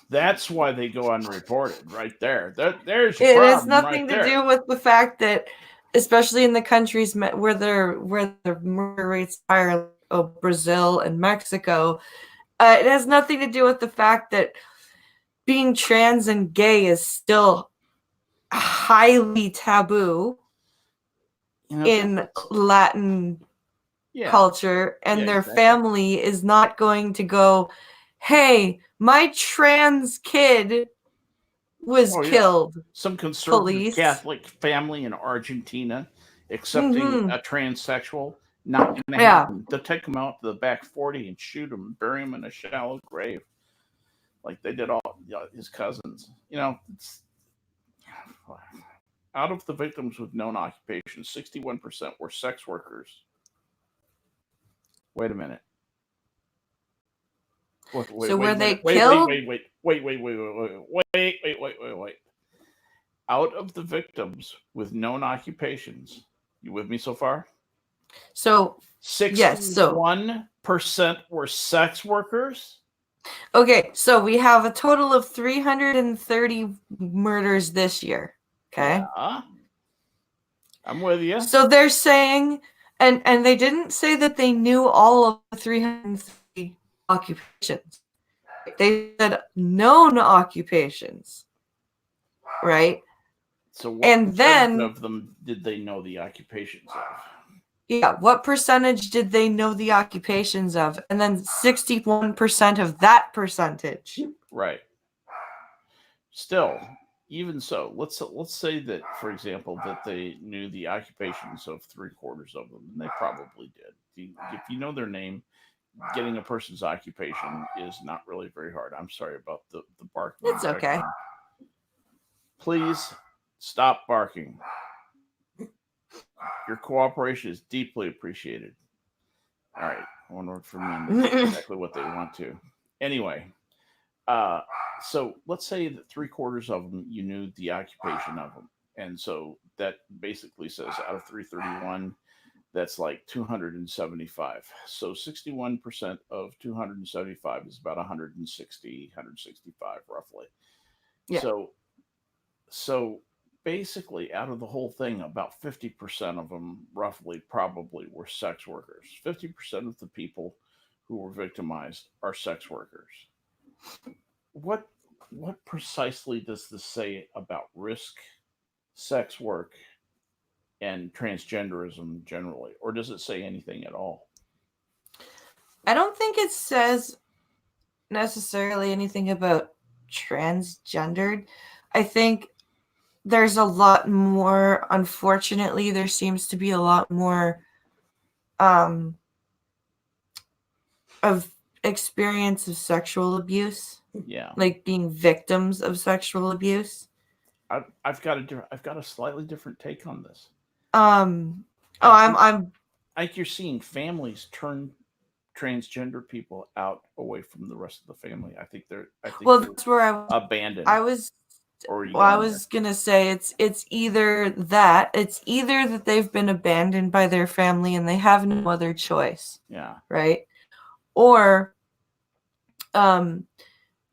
That's why they go unreported, right there. There's your problem. It has nothing to do with the fact that, especially in the countries where the murder rates are, like Brazil and Mexico, it has nothing to do with the fact that being trans and gay is still highly taboo in Latin culture, and their family is not going to go, hey, my trans kid was killed. Some conservative Catholic family in Argentina accepting a transsexual, not going to happen. They'll take him out to the back 40 and shoot him and bury him in a shallow grave, like they did all his cousins. You know, out of the victims with known occupations, 61% were sex workers. Wait a minute. Wait. Out of the victims with known occupations, you with me so far? So 61% were sex workers. Okay, so we have a total of 330 murders this year. Okay, yeah, I'm with you. So they're saying, and they didn't say that they knew all of the 330 occupations. They said known occupations, right? So what percentage of them did they know the occupations of? Yeah, what percentage did they know the occupations of? And then 61% of that percentage. Right. Still, even so, let's say that, for example, that they knew the occupations of three-quarters of them, and they probably did. If you know their name, getting a person's occupation is not really very hard. I'm sorry about the barking in It's the okay. background. Please stop barking. Your cooperation is deeply appreciated. All right, one word for men. They get exactly what they want to. Anyway, uh, so let's say that three-quarters of them you knew the occupation of them, and so that basically says out of 331, that's like 275. So 61% of 275 is about 160, 165 roughly. Yeah. So basically, out of the whole thing, about 50% of them roughly probably were sex workers. 50% of the people who were victimized are sex workers. What what precisely does this say about risk, sex work, and transgenderism generally, or does it say anything at all? I don't think it says necessarily anything about transgendered. I think there's a lot more, unfortunately, there seems to be a lot more um, of experience of sexual abuse, Yeah, like being victims of sexual abuse. I've got a slightly different take on this. Um, oh, I I'm, think I'm, like you're seeing families turn transgender people out away from the rest of the family. I think well, they're that's where abandoned. I was, Or are you well, I going there? was gonna say it's either that, it's either that they've been abandoned by their family and they have no other choice, Yeah. right? Or um,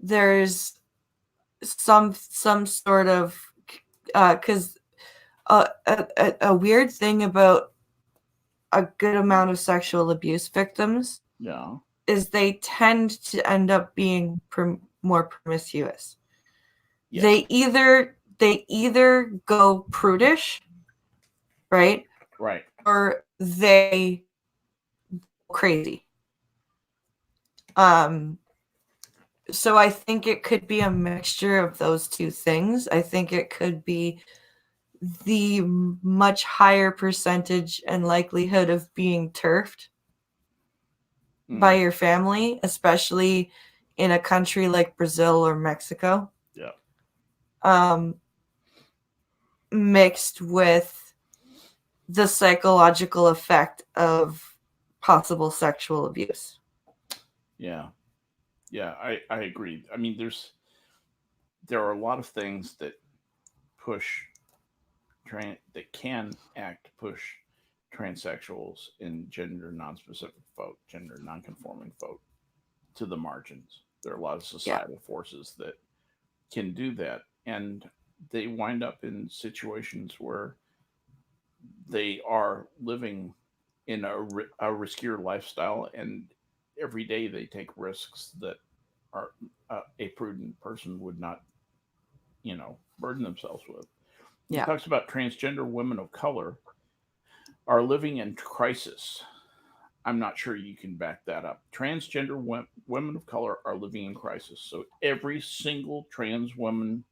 there's some sort of because a weird thing about a good amount of sexual abuse victims Yeah. is they tend to end up being more promiscuous. Yes. They either go prudish, right, Right. or they go crazy. Um, so I think it could be a mixture of those two things. I think it could be the much higher percentage and likelihood of being turfed by Mm. your family, especially in a country like Brazil or Mexico, Yeah. um, mixed with the psychological effect of possible sexual abuse. Yeah. Yeah. I agree. I mean, there are a lot of things that push that can act push transsexuals and gender non-specific folk, gender non-conforming folk to the margins. There are a lot of Yeah. societal forces that can do that, and they wind up in situations where they are living in a riskier lifestyle, and every day they take risks that are a prudent person would not, burden themselves with. He Yeah. talks about transgender women of color are living in crisis. I'm not sure you can back that up. Transgender women of color are living in crisis. So every single transgender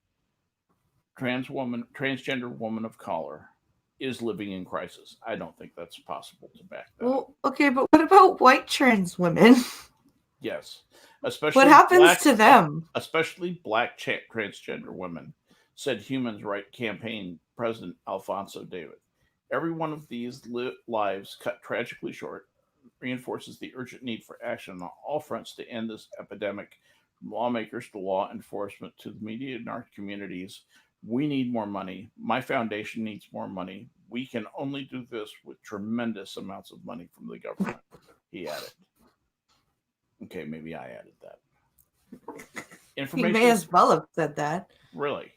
woman of color is living in crisis. I don't think that's possible to back that up. Well, okay, but what about white trans women? Yes, What happens to them? especially black transgender women, said Human Rights Campaign President Alfonso David. Every one of these lives cut tragically short reinforces the urgent need for action on all fronts to end this epidemic, from lawmakers to law enforcement to the media and our communities. We need more money. My foundation needs more money. We can only do this with tremendous amounts of money from the government, he added. Okay, maybe I added that. You may Information, as well have said that. really.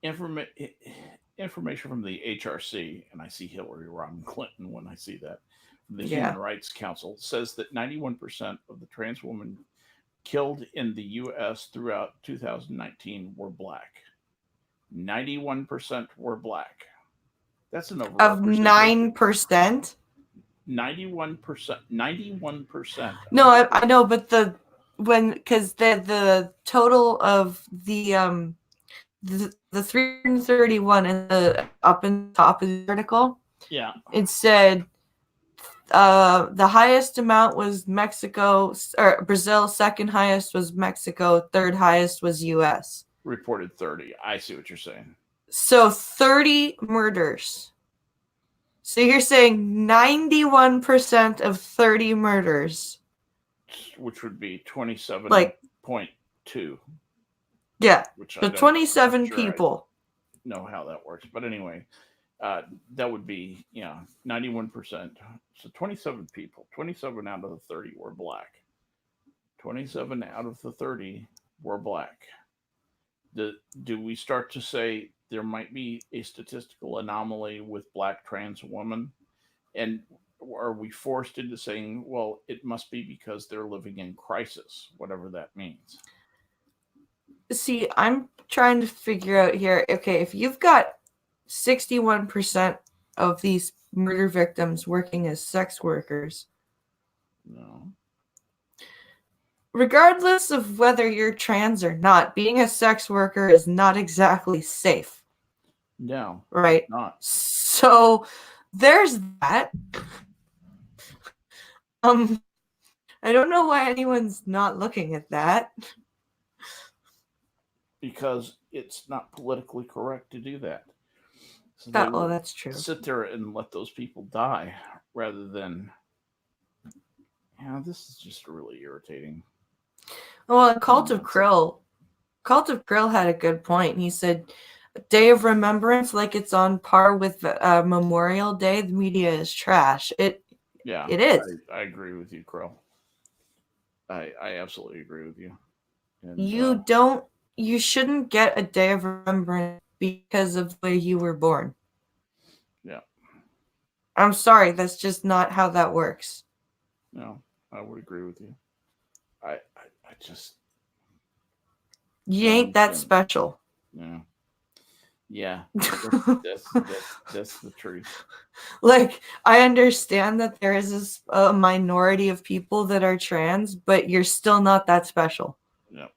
Informa- Information from the HRC, and I see Hillary Rodham Clinton when I see that, from the Human Yeah. Rights Council, says that 91% of the trans women killed in the U.S. throughout 2019 were black. 91% were black. That's an Of overrepresentation. 9%? 91%. 91%. No, I know, but because the total of the 331 in the up in the top of the article, Yeah. it said the highest amount was Mexico or Brazil, second highest was Mexico, third highest was US. Reported 30. I see what you're saying. So 30 murders. So you're saying 91% of 30 murders, which would be 27.2. like, yeah, Which so 27 people. I know how that works, but anyway, that would be 91%. So 27 people. 27 out of the 30 were black. 27 out of the 30 were black. Do we start to say there might be a statistical anomaly with black trans women? And are we forced into saying, well, it must be because they're living in crisis, whatever that means? See, I'm trying to figure out here, okay, if you've got 61% of these murder victims working as sex workers, No. regardless of whether you're trans or not, being a sex worker is not exactly safe. No. Right? Not. So there's that. I don't know why anyone's not looking at that. Because it's not politically correct to do that. So that's true. Sit there and let those people die rather than. This is just really irritating. Well, Cult of Krill had a good point. He said, Day of Remembrance, like it's on par with Memorial Day, the media is trash. It is. I agree with you, Krill. I absolutely agree with you. And, you shouldn't get a Day of Remembrance because of the way you were born. Yeah. I'm sorry, that's just not how that works. No, I would agree with you. I just. You ain't that special. Yeah. Yeah. That's the truth. Like, I understand that there is a minority of people that are trans, but you're still not that special. No.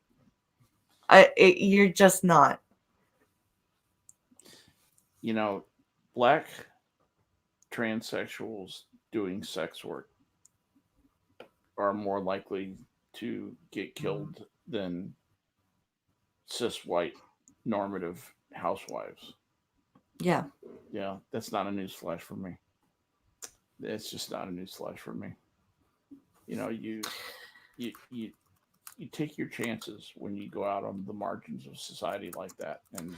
You're just not. Black transsexuals doing sex work are more likely to get killed than cis white normative housewives. Yeah. Yeah, that's not a newsflash for me. It's just not a newsflash for me. You take your chances when you go out on the margins of society like that, and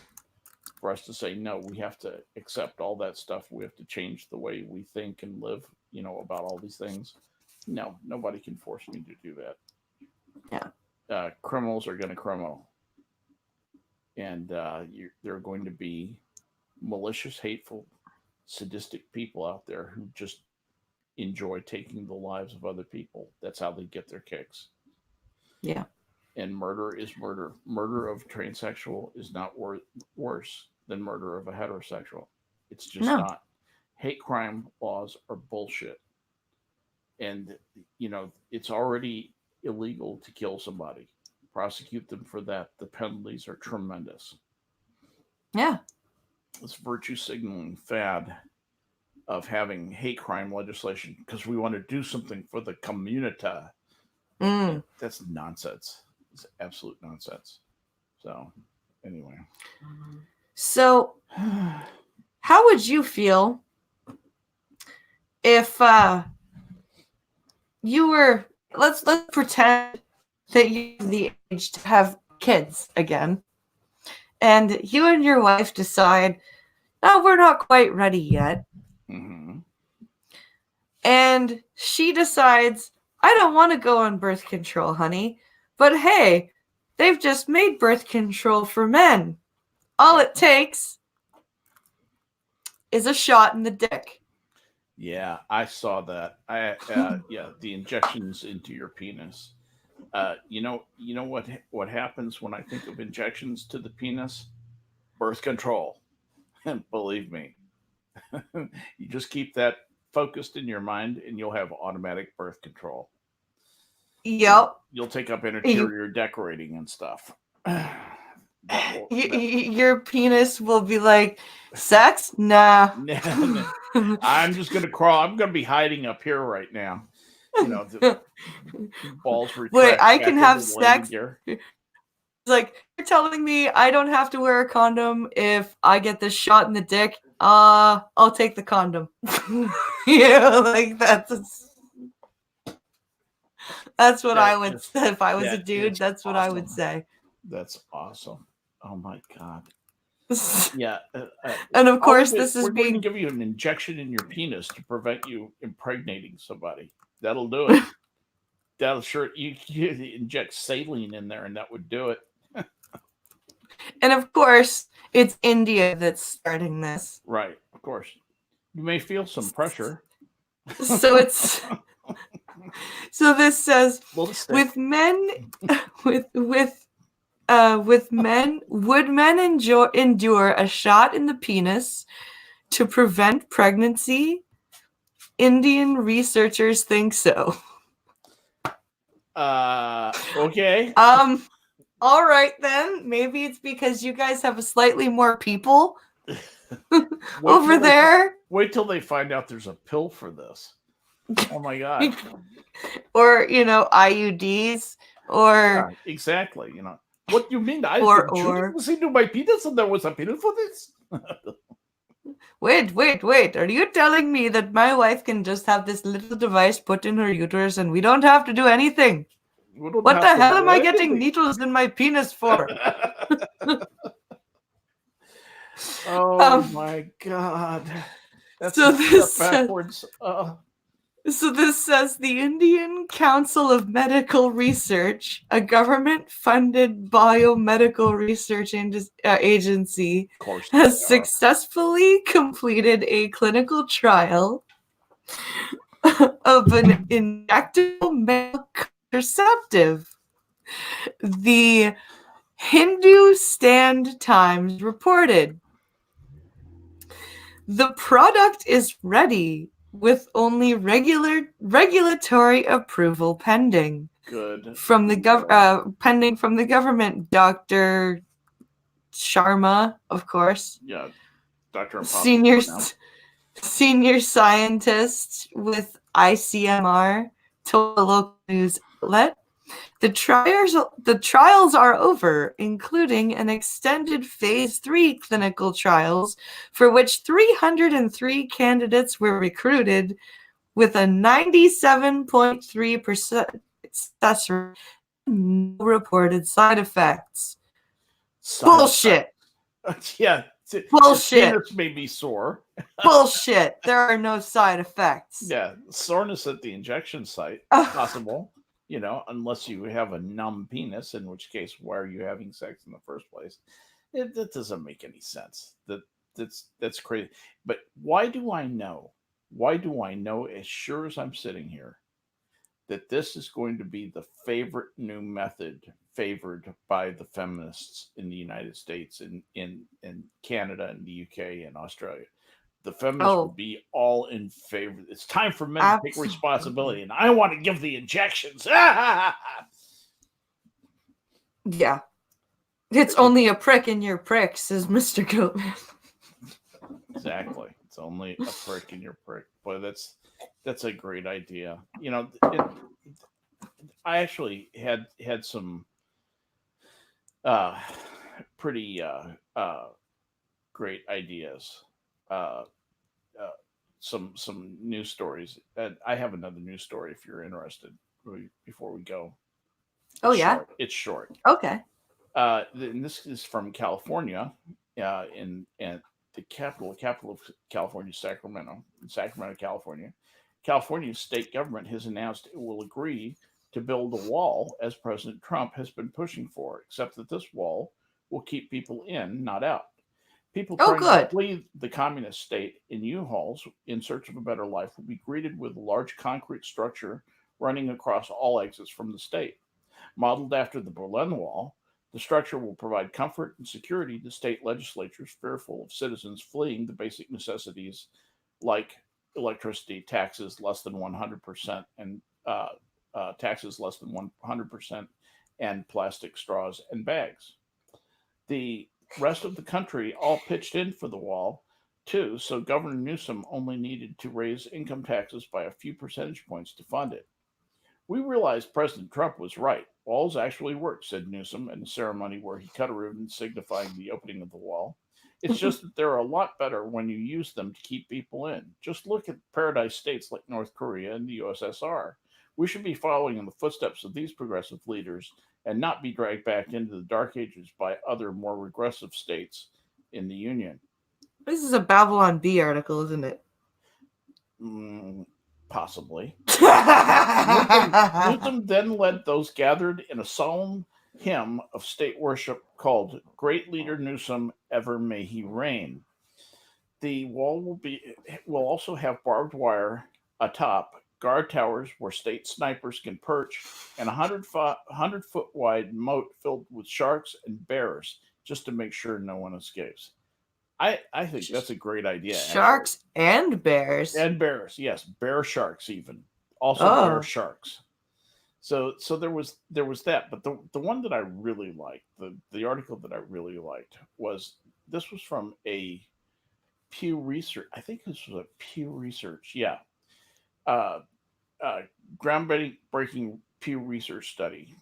for us to say no, we have to accept all that stuff. We have to change the way we think and live. About all these things. No, nobody can force me to do that. Yeah. Criminals are going to criminal, and there are going to be malicious, hateful, sadistic people out there who just enjoy taking the lives of other people. That's how they get their kicks. Yeah. And murder is murder. Murder of transsexual is not worse than murder of a heterosexual. It's just not. Hate crime laws are bullshit. And, it's already illegal to kill somebody. Prosecute them for that. The penalties are tremendous. Yeah. This virtue signaling fad of having hate crime legislation because we want to do something for the community. That's nonsense. It's absolute nonsense. So, anyway. So, how would you feel if you were, let's pretend that you have the age to have kids again, and you and your wife decide, no, we're not quite ready yet. Mm-hmm. And she decides, I don't want to go on birth control, honey. But hey, they've just made birth control for men. All it takes is a shot in the dick. Yeah, I saw that. The injections into your penis. You know what happens when I think of injections to the penis? Birth control. Believe me. You just keep that focused in your mind and you'll have automatic birth control. Yep. You'll take up interior decorating and stuff. Your penis will be like, sex? Nah. I'm just gonna crawl. I'm gonna be hiding up here right now. The balls retract Wait, I back can into have the landing sex. gear. It's like, you're telling me I don't have to wear a condom if I get this shot in the dick? I'll take the condom. Like that's what I would say if I was a dude. That's what I would say. That's awesome. Oh my god. Yeah. And of course, this is we're going to being give you an injection in your penis to prevent you impregnating somebody. That'll do it. That'll you inject saline in there, and that would do it. And of course, it's India that's starting this. Right. Of course. You may feel some pressure. So it's so this says with men with men, would men endure a shot in the penis to prevent pregnancy? Indian researchers think so. Okay. All right then. Maybe it's because you guys have a slightly more people over there. Wait till they find out there's a pill for this. Oh my god. Or IUDs or exactly. What do you mean? I've been shooting this into my penis and there was a pill for this? Wait. Are you telling me that my wife can just have this little device put in her uterus and we don't have to do anything? What the hell am I getting needles in my penis for? Oh my god. That's so this backwards. So this says the Indian Council of Medical Research, a government-funded biomedical research agency, has successfully completed a clinical trial of an injectable male contraceptive. The Hindustan Times reported, the product is ready with only regulatory approval pending. Good. From the pending from the government, Dr. Sharma, of course. Yeah, Dr. Impossible. Senior scientist with ICMR told a local news outlet, the trials are over, including an extended phase 3 clinical trials for which 303 candidates were recruited with a 97.3% success rate, no reported side effects. Bullshit. Yeah. Bullshit. Penis may be sore. Bullshit. There are no side effects. Yeah, soreness at the injection site possible. Unless you have a numb penis, in which case, why are you having sex in the first place? That doesn't make any sense. That's crazy. But why do I know? Why do I know, as sure as I'm sitting here, that this is going to be the favorite new method favored by the feminists in the United States, in Canada, and the UK, and Australia? The feminists will be all in favor. It's time for men to take responsibility, and I want to give the injections. Yeah. It's only a prick in your prick, says Mr. Goatman. Exactly. It's only a prick in your prick. Boy, that's a great idea. I actually had some pretty great ideas. Some news stories. I have another news story if you're interested before we go. It's short. Okay. And this is from California, in the capital of California, Sacramento, California. California's state government has announced it will agree to build a wall, as President Trump has been pushing for, except that this wall will keep people in, not out. People trying to flee the communist state in U-Hauls in search of a better life will be greeted with a large concrete structure running across all exits from the state. Modeled after the Berlin Wall, the structure will provide comfort and security to state legislatures fearful of citizens fleeing the basic necessities like electricity, taxes less than 100%, and taxes less than 100%, and plastic straws and bags. The rest of the country all pitched in for the wall, too, so Governor Newsom only needed to raise income taxes by a few percentage points to fund it. We realized President Trump was right. Walls actually work, said Newsom in a ceremony where he cut a ribbon signifying the opening of the wall. It's just that they're a lot better when you use them to keep people in. Just look at paradise states like North Korea and the USSR. We should be following in the footsteps of these progressive leaders and not be dragged back into the dark ages by other more regressive states in the Union. This is a Babylon Bee article, isn't it? Possibly. Newsom then led those gathered in a solemn hymn of state worship called Great Leader Newsom, Ever May He Reign. The wall will also have barbed wire atop, guard towers where state snipers can perch, and a 100-foot wide moat filled with sharks and bears just to make sure no one escapes. I think that's a great idea. Sharks actually. And bears. And bears, yes. Bear sharks even. Also bear sharks. So there was that. But the one that I really liked, the article that I really liked was from a Pew Research. I think this was a Pew Research. Yeah. Groundbreaking Pew Research study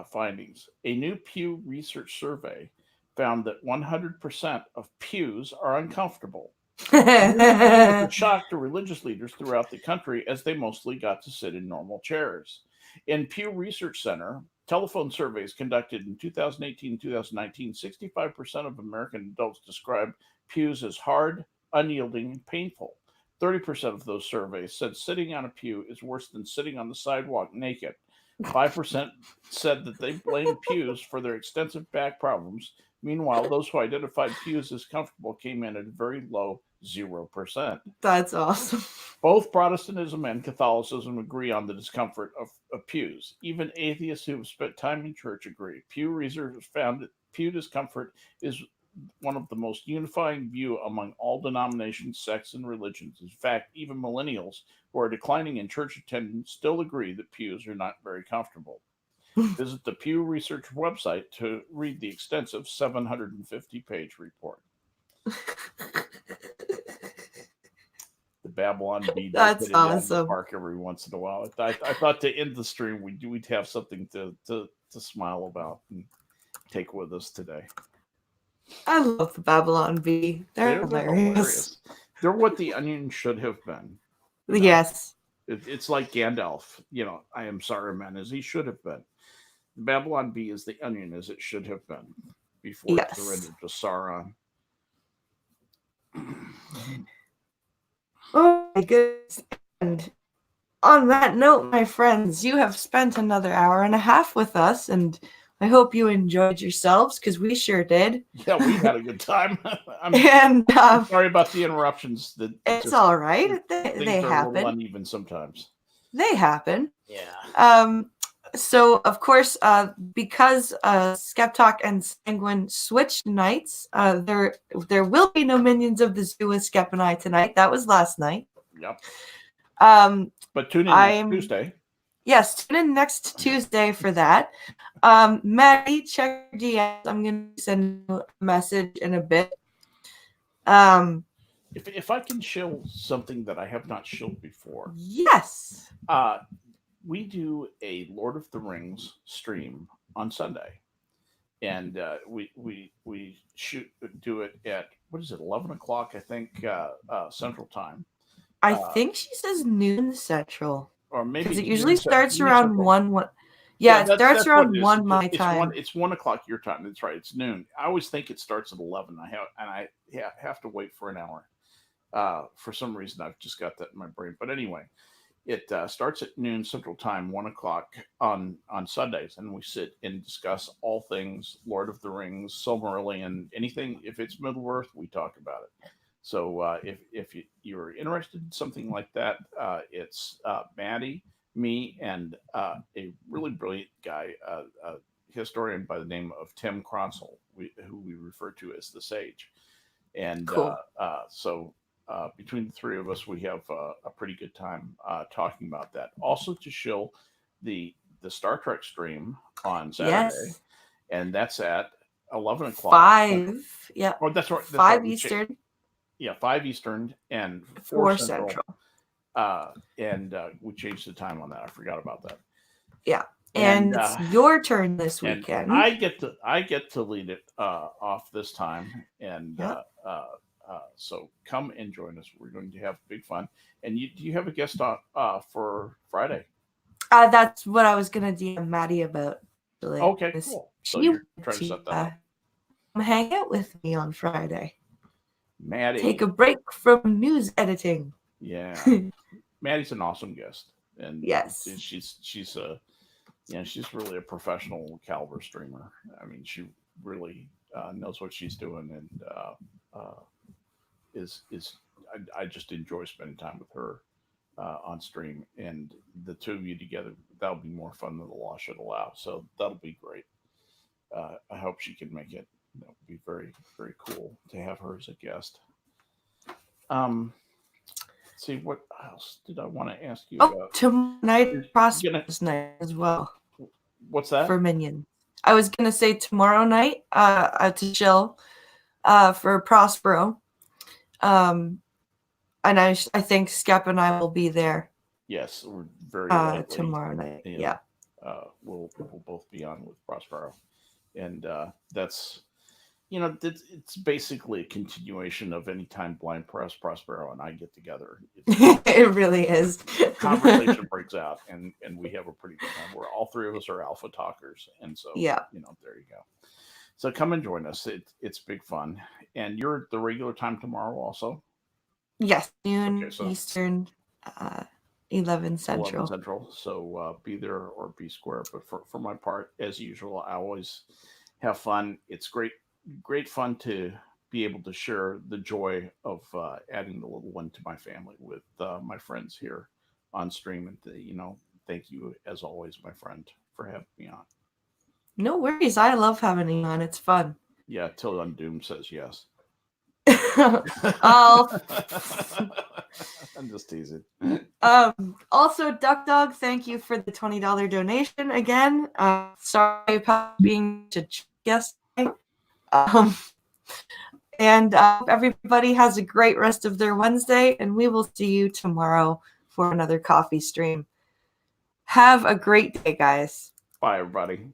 findings. A new Pew Research survey found that 100% of pews are uncomfortable. It shocked the religious leaders throughout the country as they mostly got to sit in normal chairs. In Pew Research Center, telephone surveys conducted in 2018 and 2019, 65% of American adults described pews as hard, unyielding, and painful. 30% of those surveys said sitting on a pew is worse than sitting on the sidewalk naked. 5% said that they blamed pews for their extensive back problems. Meanwhile, those who identified pews as comfortable came in at a very low 0%. That's awesome. Both Protestantism and Catholicism agree on the discomfort of pews. Even atheists who have spent time in church agree. Pew research found that pew discomfort is one of the most unifying view among all denominations, sects, and religions. In fact, even millennials who are declining in church attendance still agree that pews are not very comfortable. Visit the Pew Research website to read the extensive 750-page report. The Babylon Bee. That's awesome. The park every once in a while. I thought to end the stream we'd have something to smile about and take with us today. I love the Babylon Bee. They're hilarious. They're what the Onion should have been. You know? Yes. It's like Gandalf. I am Saruman as he should have been. The Babylon Bee is the Onion as it should have been before it surrendered to Sauron. Oh my goodness. And on that note, my friends, you have spent another hour and a half with us, and I hope you enjoyed yourselves, because we sure did. Yeah, we had a good time. I'm sorry about the interruptions. It's all right. They happen. A little uneven sometimes. They happen. Yeah. So, of course, because Skep Talk and Sanguine switched nights, there will be no Minions of the Zoo with Skep and I tonight. That was last night. Yep. But tune in next Tuesday. Yes, tune in next Tuesday for that. Maddie, check your DMs. I'm going to send you a message in a bit. If I can shill something that I have not shilled before. Yes. We do a Lord of the Rings stream on Sunday, and we do it at 11 o'clock, I think, Central Time. I think she says noon Central, or maybe because it usually starts around 1. Yeah, it starts around 1 my time. It's 1 o'clock your time. That's right. It's noon. I always think it starts at 11. I have to wait for an hour. For some reason, I've just got that in my brain. But anyway. It starts at noon Central Time, 1 o'clock on Sundays, and we sit and discuss all things Lord of the Rings, Silmarillion, anything. If it's Middle Earth, we talk about it. So if you're interested in something like that, it's Maddie, me, and a really brilliant guy, a historian by the name of Tim Kronsel, who we refer to as the Sage. And cool. Between the three of us, we have a pretty good time talking about that. Also to shill the Star Trek stream on Saturday, and that's at 11 o'clock. 5. Yeah. Oh, that's right. 5 Eastern. Yeah, 5 Eastern and 4 Central. And we changed the time on that. I forgot about that. Yeah. And it's your turn this weekend. I get to lead it off this time, and so come and join us. We're going to have big fun. And do you have a guest for Friday? That's what I was gonna DM Maddie about. Okay, cool. So you're trying to set that up. Come hang out with me on Friday. Maddie, take a break from news editing. Yeah, Maddie's an awesome guest, and yes, she's really a professional caliber streamer. I mean, she really knows what she's doing, and I just enjoy spending time with her on stream, and the two of you together, that'll be more fun than the law should allow. So that'll be great. I hope she can make it. That would be very, very cool to have her as a guest. See, what else did I want to ask you about? Tomorrow night, Prosperous night as well. What's that? For Minion. I was going to say tomorrow night to chill for Prospero. And I think Skep and I will be there. Yes, we're very likely. Tomorrow night. Yeah. We'll both be on with Prospero. And that's, it's basically a continuation of any time Blind Press, Prospero, and I get together. It really is. Conversation breaks out, and we have a pretty good time. We're all three of us are alpha talkers, and so there you go. So come and join us. It's big fun. And you're at the regular time tomorrow also? Yes, noon Eastern, 11 Central. 11 Central. So be there or be square. But for my part, as usual, I always have fun. It's great fun to be able to share the joy of adding the little one to my family with my friends here on stream. And thank you as always, my friend, for having me on. No worries. I love having you on. It's fun. Yeah, till Undoom says yes. I'm just teasing. Also, Duck Dog, thank you for the $20 donation again. Sorry about being a guest. And everybody has a great rest of their Wednesday, and we will see you tomorrow for another coffee stream. Have a great day, guys. Bye, everybody.